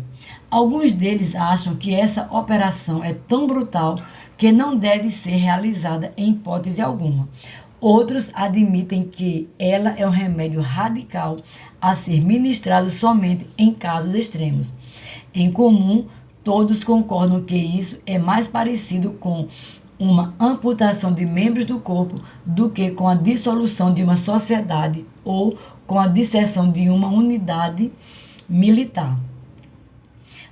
Alguns deles acham que essa operação é tão brutal que não deve ser realizada em hipótese alguma. Outros admitem que ela é um remédio radical a ser ministrado somente em casos extremos. Em comum, todos concordam que isso é mais parecido com uma amputação de membros do corpo do que com a dissolução de uma sociedade ou com a disseção de uma unidade militar.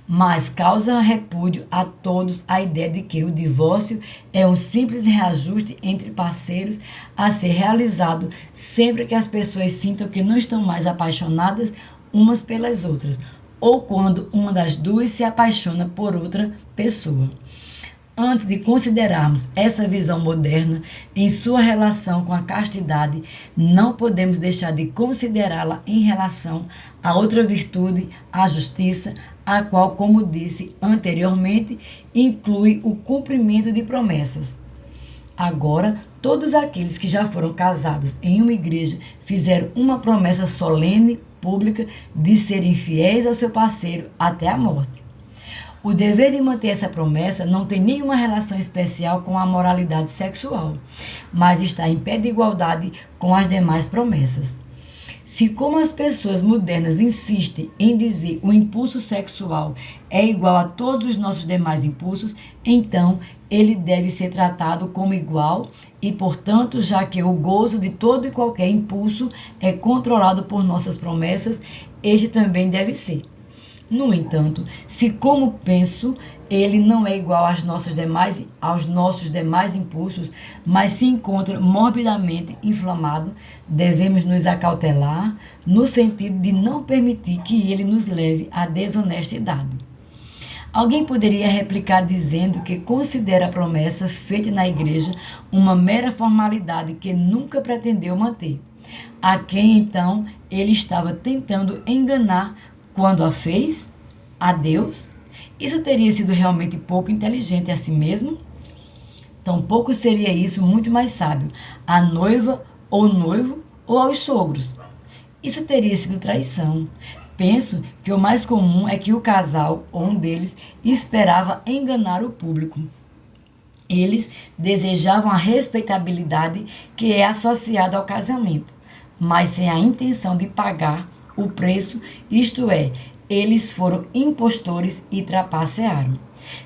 Mas causa repúdio a todos a ideia de que o divórcio é um simples reajuste entre parceiros a ser realizado sempre que as pessoas sintam que não estão mais apaixonadas umas pelas outras, ou quando uma das duas se apaixona por outra pessoa. Antes de considerarmos essa visão moderna em sua relação com a castidade, não podemos deixar de considerá-la em relação a outra virtude, a justiça, a qual, como disse anteriormente, inclui o cumprimento de promessas. Agora, todos aqueles que já foram casados em uma igreja fizeram uma promessa solene, pública, de serem fiéis ao seu parceiro até a morte. O dever de manter essa promessa não tem nenhuma relação especial com a moralidade sexual, mas está em pé de igualdade com as demais promessas. Se, como as pessoas modernas insistem em dizer o impulso sexual é igual a todos os nossos demais impulsos, então ele deve ser tratado como igual e, portanto, já que o gozo de todo e qualquer impulso é controlado por nossas promessas, este também deve ser. No entanto, se como penso, ele não é igual aos nossos demais impulsos, mas se encontra morbidamente inflamado, devemos nos acautelar no sentido de não permitir que ele nos leve à desonestidade. Alguém poderia replicar dizendo que considera a promessa feita na igreja uma mera formalidade que nunca pretendeu manter. A quem então ele estava tentando enganar quando a fez? A Deus? Isso teria sido realmente pouco inteligente a si mesmo? Tampouco seria isso muito mais sábio à noiva ou noivo ou aos sogros. Isso teria sido traição. Penso que o mais comum é que o casal, ou um deles, esperava enganar o público. Eles desejavam a respeitabilidade que é associada ao casamento, mas sem a intenção de pagar o preço, isto é, eles foram impostores e trapacearam.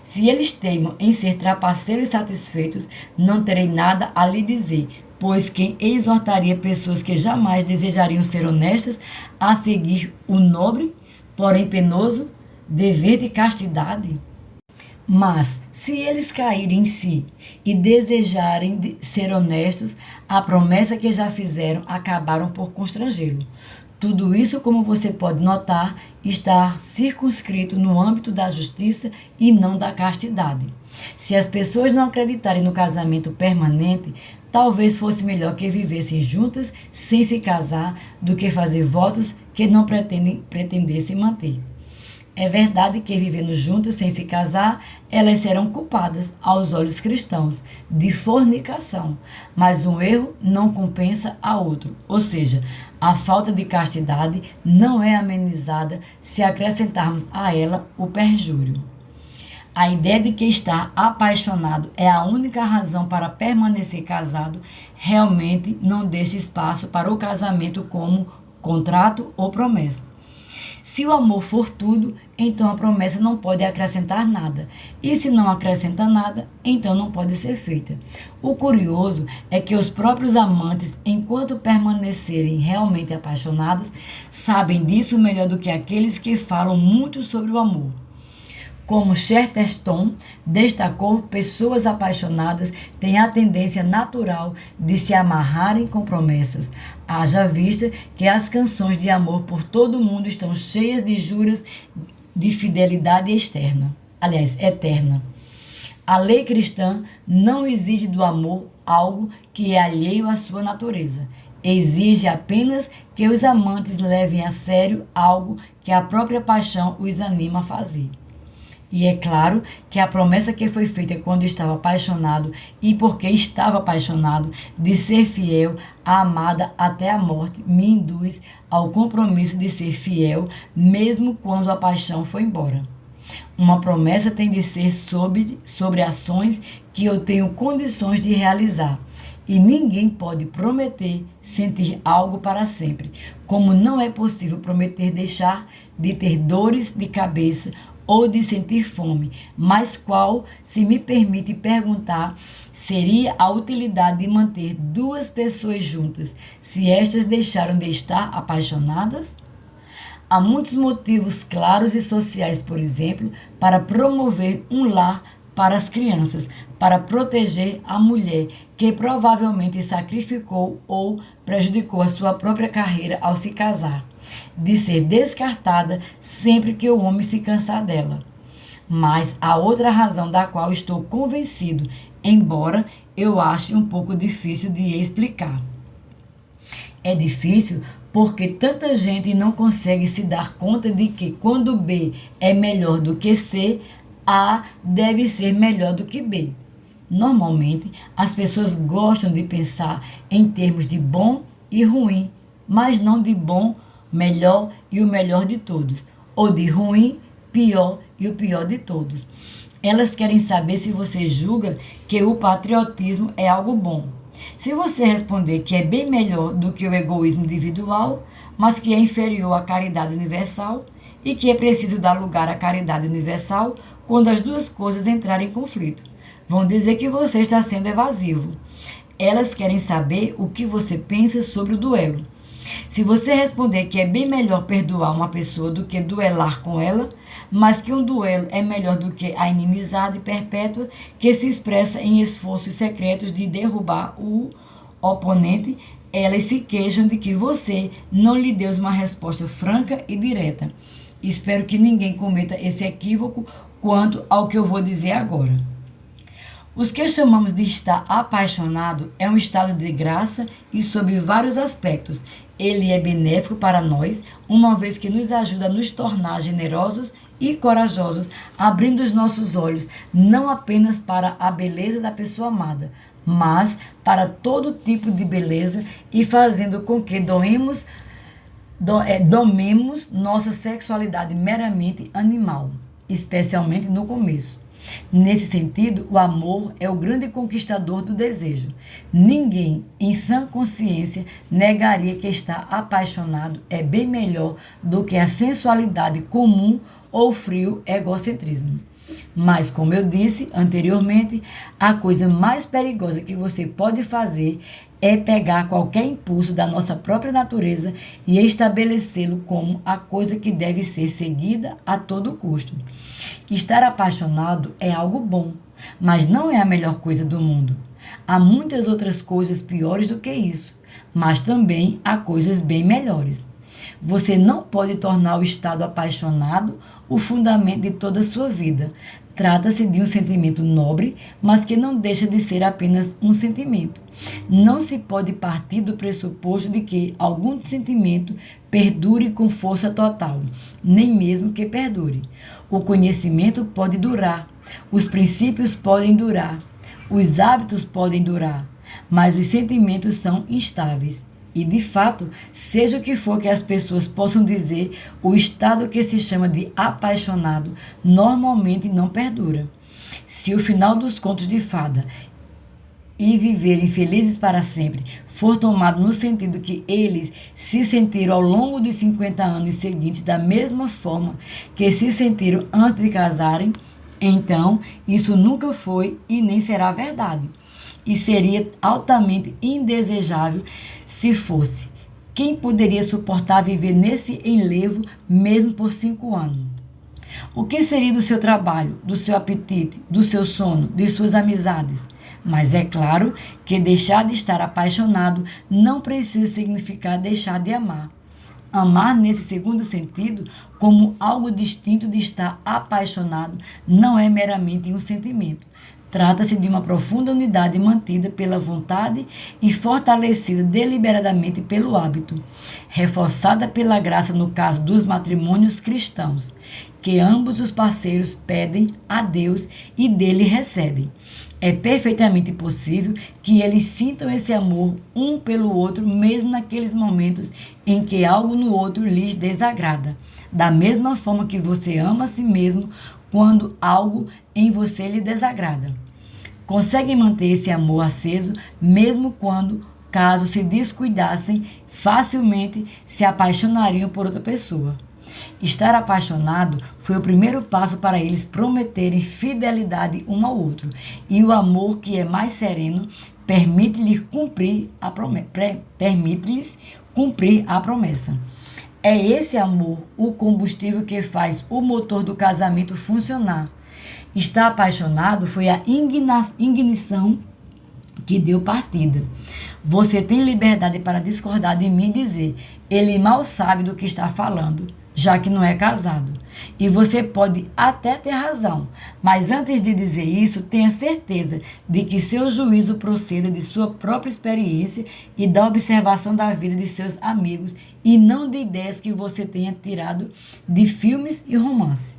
Se eles teimam em ser trapaceiros satisfeitos, não terei nada a lhe dizer, pois quem exortaria pessoas que jamais desejariam ser honestas a seguir o nobre, porém penoso, dever de castidade? Mas, se eles caírem em si e desejarem ser honestos, a promessa que já fizeram acabaram por constrangê-lo. Tudo isso, como você pode notar, está circunscrito no âmbito da justiça e não da castidade. Se as pessoas não acreditarem no casamento permanente, talvez fosse melhor que vivessem juntas sem se casar do que fazer votos que não pretendessem manter. É verdade que, vivendo juntas sem se casar, elas serão culpadas, aos olhos cristãos, de fornicação, mas um erro não compensa a outro, ou seja, a falta de castidade não é amenizada se acrescentarmos a ela o perjúrio. A ideia de que estar apaixonado é a única razão para permanecer casado realmente não deixa espaço para o casamento como contrato ou promessa. Se o amor for tudo, então a promessa não pode acrescentar nada. E se não acrescenta nada, então não pode ser feita. O curioso é que os próprios amantes, enquanto permanecerem realmente apaixonados, sabem disso melhor do que aqueles que falam muito sobre o amor. Como Chesterton destacou, pessoas apaixonadas têm a tendência natural de se amarrarem com promessas. Haja vista que as canções de amor por todo o mundo estão cheias de juras de fidelidade eterna. A lei cristã não exige do amor algo que é alheio à sua natureza. Exige apenas que os amantes levem a sério algo que a própria paixão os anima a fazer. E é claro que a promessa que foi feita quando estava apaixonado e porque estava apaixonado de ser fiel à amada até a morte me induz ao compromisso de ser fiel mesmo quando a paixão foi embora. Uma promessa tem de ser sobre ações que eu tenho condições de realizar. E ninguém pode prometer sentir algo para sempre, como não é possível prometer deixar de ter dores de cabeça ou de sentir fome, mas qual, se me permite perguntar, seria a utilidade de manter duas pessoas juntas, se estas deixaram de estar apaixonadas? Há muitos motivos claros e sociais, por exemplo, para promover um lar para as crianças, para proteger a mulher que provavelmente sacrificou ou prejudicou a sua própria carreira ao se casar, de ser descartada sempre que o homem se cansar dela. Mas há outra razão da qual estou convencido, embora eu ache um pouco difícil de explicar. É difícil porque tanta gente não consegue se dar conta de que quando B é melhor do que C, A deve ser melhor do que B. Normalmente, as pessoas gostam de pensar em termos de bom e ruim, mas não de bom, melhor e o melhor de todos, ou de ruim, pior e o pior de todos. Elas querem saber se você julga que o patriotismo é algo bom. Se você responder que é bem melhor do que o egoísmo individual, mas que é inferior à caridade universal, e que é preciso dar lugar à caridade universal quando as duas coisas entrarem em conflito, vão dizer que você está sendo evasivo. Elas querem saber o que você pensa sobre o duelo. Se você responder que é bem melhor perdoar uma pessoa do que duelar com ela, mas que um duelo é melhor do que a inimizade perpétua que se expressa em esforços secretos de derrubar o oponente, elas se queixam de que você não lhe deu uma resposta franca e direta. Espero que ninguém cometa esse equívoco quanto ao que eu vou dizer agora. Os que chamamos de estar apaixonado é um estado de graça e sob vários aspectos. Ele é benéfico para nós, uma vez que nos ajuda a nos tornar generosos e corajosos, abrindo os nossos olhos não apenas para a beleza da pessoa amada, mas para todo tipo de beleza e fazendo com que domemos nossa sexualidade meramente animal, especialmente no começo. Nesse sentido, o amor é o grande conquistador do desejo. Ninguém, em sã consciência, negaria que estar apaixonado é bem melhor do que a sensualidade comum ou frio egocentrismo. Mas, como eu disse anteriormente, a coisa mais perigosa que você pode fazer é pegar qualquer impulso da nossa própria natureza e estabelecê-lo como a coisa que deve ser seguida a todo custo. Estar apaixonado é algo bom, mas não é a melhor coisa do mundo. Há muitas outras coisas piores do que isso, mas também há coisas bem melhores. Você não pode tornar o estado apaixonado o fundamento de toda a sua vida. Trata-se de um sentimento nobre, mas que não deixa de ser apenas um sentimento. Não se pode partir do pressuposto de que algum sentimento perdure com força total, nem mesmo que perdure. O conhecimento pode durar, os princípios podem durar, os hábitos podem durar, mas os sentimentos são instáveis. E, de fato, seja o que for que as pessoas possam dizer, o estado que se chama de apaixonado normalmente não perdura. Se o final dos contos de fada e viverem felizes para sempre for tomado no sentido que eles se sentiram ao longo dos 50 anos seguintes da mesma forma que se sentiram antes de casarem, então isso nunca foi e nem será verdade. E seria altamente indesejável se fosse. Quem poderia suportar viver nesse enlevo mesmo por 5 anos? O que seria do seu trabalho, do seu apetite, do seu sono, de suas amizades? Mas é claro que deixar de estar apaixonado não precisa significar deixar de amar. Amar, nesse segundo sentido, como algo distinto de estar apaixonado, não é meramente um sentimento. Trata-se de uma profunda unidade mantida pela vontade e fortalecida deliberadamente pelo hábito, reforçada pela graça no caso dos matrimônios cristãos, que ambos os parceiros pedem a Deus e dele recebem. É perfeitamente possível que eles sintam esse amor um pelo outro, mesmo naqueles momentos em que algo no outro lhes desagrada. Da mesma forma que você ama a si mesmo quando algo em você lhe desagrada. Conseguem manter esse amor aceso mesmo quando, caso se descuidassem, facilmente se apaixonariam por outra pessoa. Estar apaixonado foi o primeiro passo para eles prometerem fidelidade um ao outro. E o amor, que é mais sereno, permite-lhes cumprir a promessa. É esse amor o combustível que faz o motor do casamento funcionar. Estar apaixonado foi a ignição que deu partida. Você tem liberdade para discordar de mim e dizer: ele mal sabe do que está falando, já que não é casado. E você pode até ter razão, mas antes de dizer isso, tenha certeza de que seu juízo proceda de sua própria experiência e da observação da vida de seus amigos e não de ideias que você tenha tirado de filmes e romances.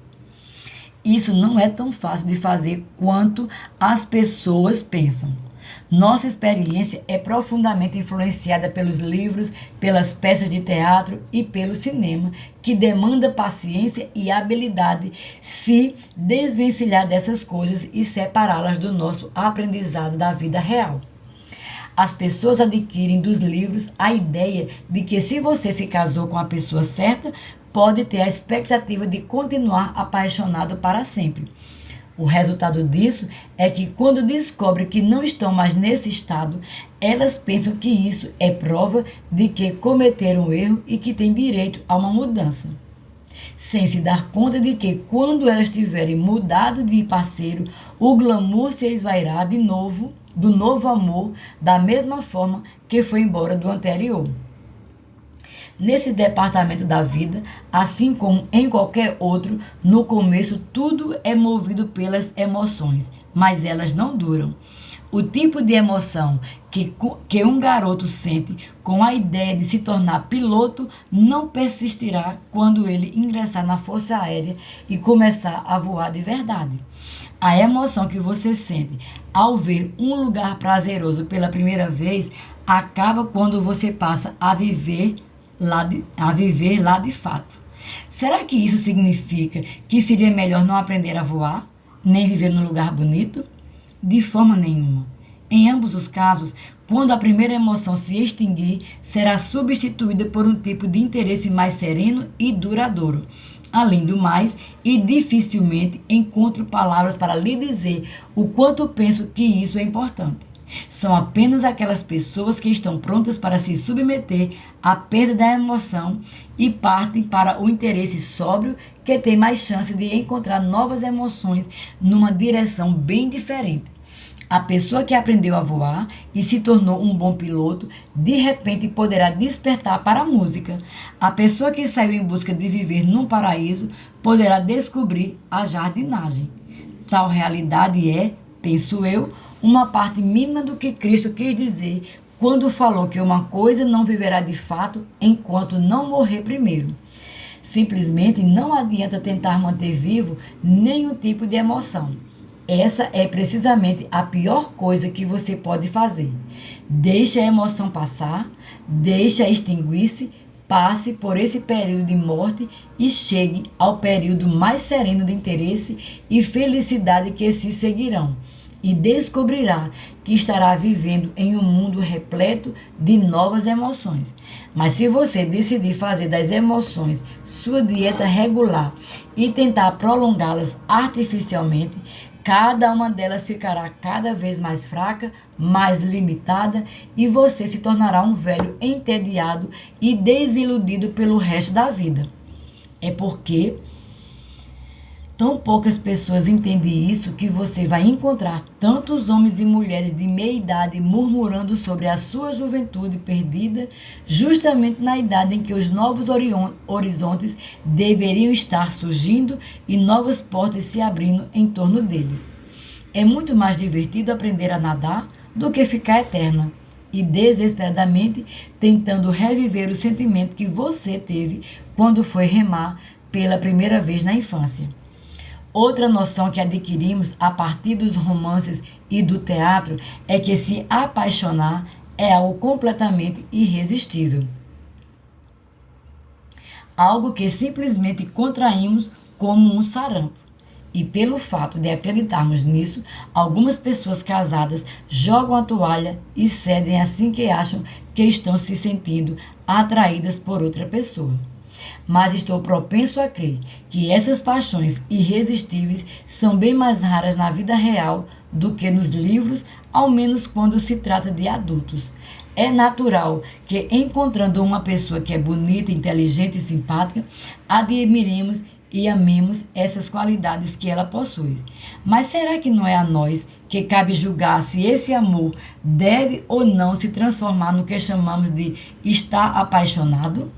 Isso não é tão fácil de fazer quanto as pessoas pensam. Nossa experiência é profundamente influenciada pelos livros, pelas peças de teatro e pelo cinema, que demanda paciência e habilidade se desvencilhar dessas coisas e separá-las do nosso aprendizado da vida real. As pessoas adquirem dos livros a ideia de que se você se casou com a pessoa certa, pode ter a expectativa de continuar apaixonado para sempre. O resultado disso é que, quando descobrem que não estão mais nesse estado, elas pensam que isso é prova de que cometeram um erro e que têm direito a uma mudança, sem se dar conta de que, quando elas tiverem mudado de parceiro, o glamour se esvairá de novo, do novo amor, da mesma forma que foi embora do anterior. Nesse departamento da vida, assim como em qualquer outro, no começo tudo é movido pelas emoções, mas elas não duram. O tipo de emoção que um garoto sente com a ideia de se tornar piloto não persistirá quando ele ingressar na Força Aérea e começar a voar de verdade. A emoção que você sente ao ver um lugar prazeroso pela primeira vez acaba quando você passa a viver lá de fato. Será que isso significa que seria melhor não aprender a voar, nem viver num lugar bonito? De forma nenhuma. Em ambos os casos, quando a primeira emoção se extinguir, será substituída por um tipo de interesse mais sereno e duradouro. Além do mais, e dificilmente encontro palavras para lhe dizer o quanto penso que isso é importante. São apenas aquelas pessoas que estão prontas para se submeter à perda da emoção e partem para o interesse sóbrio que tem mais chance de encontrar novas emoções numa direção bem diferente. A pessoa que aprendeu a voar e se tornou um bom piloto, de repente poderá despertar para a música. A pessoa que saiu em busca de viver num paraíso poderá descobrir a jardinagem. Tal realidade é, penso eu, uma parte mínima do que Cristo quis dizer quando falou que uma coisa não viverá de fato enquanto não morrer primeiro. Simplesmente não adianta tentar manter vivo nenhum tipo de emoção. Essa é precisamente a pior coisa que você pode fazer. Deixe a emoção passar, deixe-a extinguir-se, passe por esse período de morte e chegue ao período mais sereno de interesse e felicidade que se seguirão. e descobrirá que estará vivendo em um mundo repleto de novas emoções. Mas se você decidir fazer das emoções sua dieta regular e tentar prolongá-las artificialmente, cada uma delas ficará cada vez mais fraca, mais limitada e você se tornará um velho entediado e desiludido pelo resto da vida. É porque tão poucas pessoas entendem isso que você vai encontrar tantos homens e mulheres de meia idade murmurando sobre a sua juventude perdida, justamente na idade em que os novos horizontes deveriam estar surgindo e novas portas se abrindo em torno deles. É muito mais divertido aprender a nadar do que ficar eterna e desesperadamente tentando reviver o sentimento que você teve quando foi remar pela primeira vez na infância. Outra noção que adquirimos a partir dos romances e do teatro é que se apaixonar é algo completamente irresistível. Algo que simplesmente contraímos como um sarampo. E pelo fato de acreditarmos nisso, algumas pessoas casadas jogam a toalha e cedem assim que acham que estão se sentindo atraídas por outra pessoa. Mas estou propenso a crer que essas paixões irresistíveis são bem mais raras na vida real do que nos livros, ao menos quando se trata de adultos. É natural que, encontrando uma pessoa que é bonita, inteligente e simpática, admiremos e amemos essas qualidades que ela possui. Mas será que não é a nós que cabe julgar se esse amor deve ou não se transformar no que chamamos de estar apaixonado?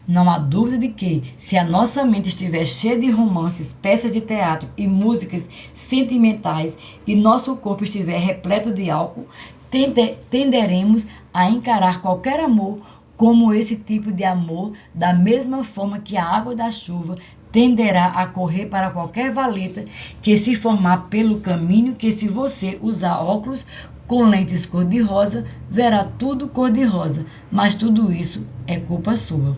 Não há dúvida de que, se a nossa mente estiver cheia de romances, peças de teatro e músicas sentimentais e nosso corpo estiver repleto de álcool, tenderemos a encarar qualquer amor como esse tipo de amor, da mesma forma que a água da chuva tenderá a correr para qualquer valeta que se formar pelo caminho, que se você usar óculos com lentes cor-de-rosa, verá tudo cor-de-rosa, mas tudo isso é culpa sua.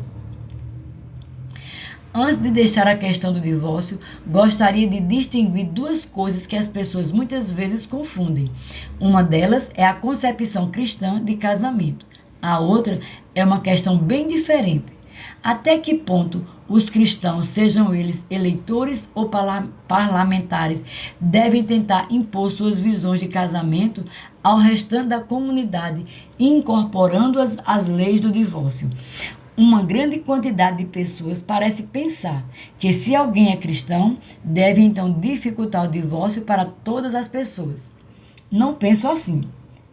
Antes de deixar a questão do divórcio, gostaria de distinguir duas coisas que as pessoas muitas vezes confundem. Uma delas é a concepção cristã de casamento. A outra é uma questão bem diferente. Até que ponto os cristãos, sejam eles eleitores ou parlamentares, devem tentar impor suas visões de casamento ao restante da comunidade, incorporando-as às leis do divórcio? Uma grande quantidade de pessoas parece pensar que se alguém é cristão, deve então dificultar o divórcio para todas as pessoas. Não penso assim.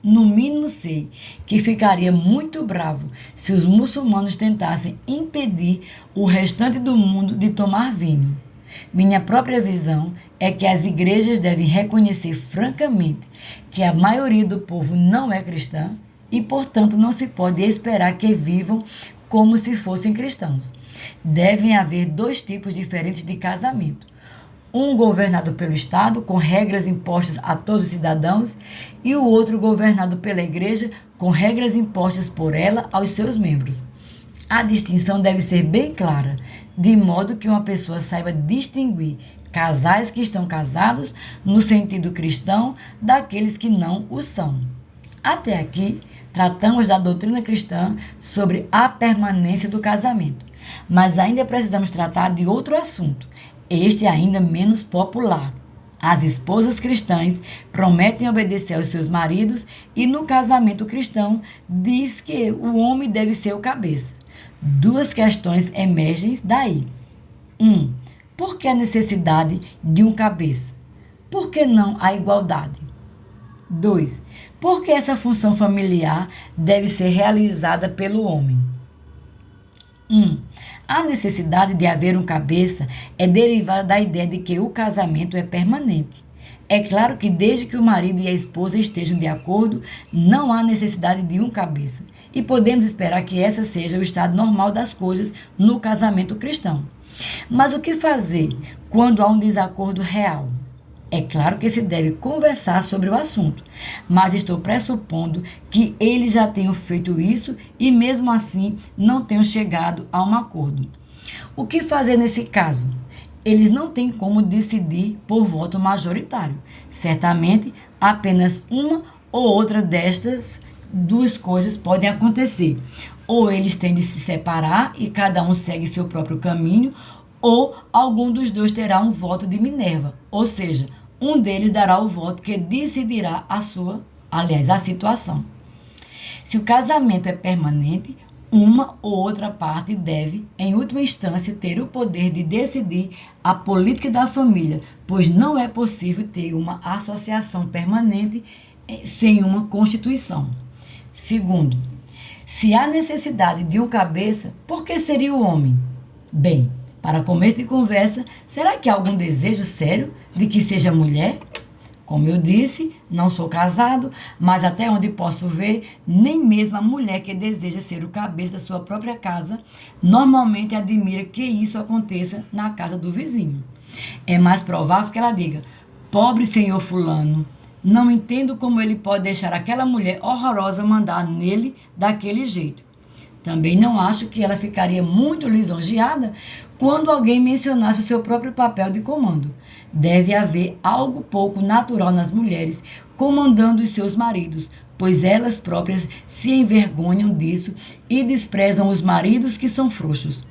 No mínimo sei que ficaria muito bravo se os muçulmanos tentassem impedir o restante do mundo de tomar vinho. Minha própria visão é que as igrejas devem reconhecer francamente que a maioria do povo não é cristã e, portanto, não se pode esperar que vivam como se fossem cristãos. Devem haver dois tipos diferentes de casamento. Um governado pelo Estado, com regras impostas a todos os cidadãos, e o outro governado pela Igreja, com regras impostas por ela aos seus membros. A distinção deve ser bem clara, de modo que uma pessoa saiba distinguir casais que estão casados no sentido cristão daqueles que não o são. Até aqui, tratamos da doutrina cristã sobre a permanência do casamento, mas ainda precisamos tratar de outro assunto, este ainda menos popular. As esposas cristãs prometem obedecer aos seus maridos e no casamento cristão diz que o homem deve ser o cabeça. Duas questões emergem daí. 1. Por que a necessidade de um cabeça? Por que não a igualdade? 2. Por que essa função familiar deve ser realizada pelo homem? 1. A necessidade de haver um cabeça é derivada da ideia de que o casamento é permanente. É claro que desde que o marido e a esposa estejam de acordo, não há necessidade de um cabeça. E podemos esperar que essa seja o estado normal das coisas no casamento cristão. Mas o que fazer quando há um desacordo real? É claro que se deve conversar sobre o assunto, mas estou pressupondo que eles já tenham feito isso e mesmo assim não tenham chegado a um acordo. O que fazer nesse caso? eles não têm como decidir por voto majoritário. Certamente, apenas uma ou outra destas duas coisas podem acontecer. Ou eles têm de se separar e cada um segue seu próprio caminho, ou algum dos dois terá um voto de Minerva, ou seja, um deles dará o voto que decidirá a situação. Se o casamento é permanente, uma ou outra parte deve, em última instância, ter o poder de decidir a política da família, pois não é possível ter uma associação permanente sem uma constituição. Segundo, se há necessidade de um cabeça, por que seria o homem? Bem, para começo de conversa, será que há algum desejo sério de que seja mulher? Como eu disse, não sou casado, mas até onde posso ver, nem mesmo a mulher que deseja ser o cabeça da sua própria casa, normalmente admira que isso aconteça na casa do vizinho. É mais provável que ela diga: pobre senhor fulano, não entendo como ele pode deixar aquela mulher horrorosa mandar nele daquele jeito. Também não acho que ela ficaria muito lisonjeada quando alguém mencionasse o seu próprio papel de comando. Deve haver algo pouco natural nas mulheres comandando os seus maridos, pois elas próprias se envergonham disso e desprezam os maridos que são frouxos.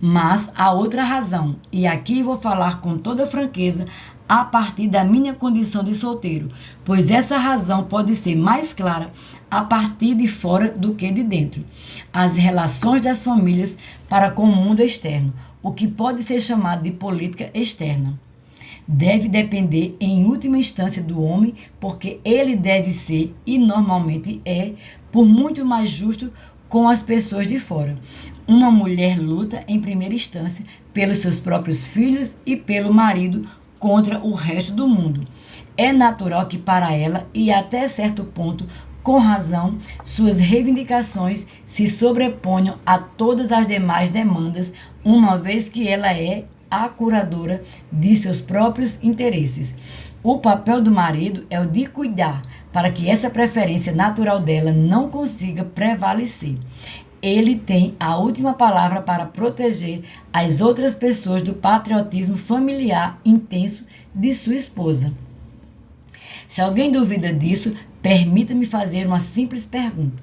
Mas há outra razão, e aqui vou falar com toda franqueza a partir da minha condição de solteiro, pois essa razão pode ser mais clara a partir de fora do que de dentro. As relações das famílias para com o mundo externo, o que pode ser chamado de política externa, deve depender em última instância do homem, porque ele deve ser, e normalmente é, por muito mais justo com as pessoas de fora. Uma mulher luta, em primeira instância, pelos seus próprios filhos e pelo marido contra o resto do mundo. É natural que para ela, e até certo ponto, com razão, suas reivindicações se sobreponham a todas as demais demandas, uma vez que ela é a curadora de seus próprios interesses. O papel do marido é o de cuidar para que essa preferência natural dela não consiga prevalecer. Ele tem a última palavra para proteger as outras pessoas do patriotismo familiar intenso de sua esposa. Se alguém duvida disso, permita-me fazer uma simples pergunta.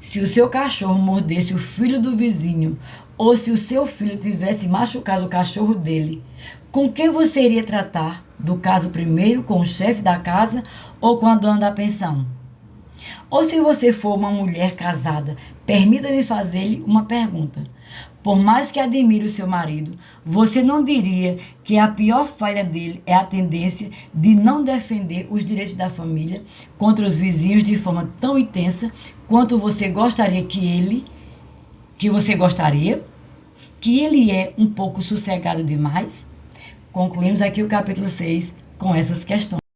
Se o seu cachorro mordesse o filho do vizinho, ou se o seu filho tivesse machucado o cachorro dele, com quem você iria tratar? Do caso primeiro com o chefe da casa ou com a dona da pensão? Ou se você for uma mulher casada, permita-me fazer-lhe uma pergunta. Por mais que admire o seu marido, você não diria que a pior falha dele é a tendência de não defender os direitos da família contra os vizinhos de forma tão intensa quanto você gostaria que ele é um pouco sossegado demais? Concluímos aqui o capítulo 6 com essas questões.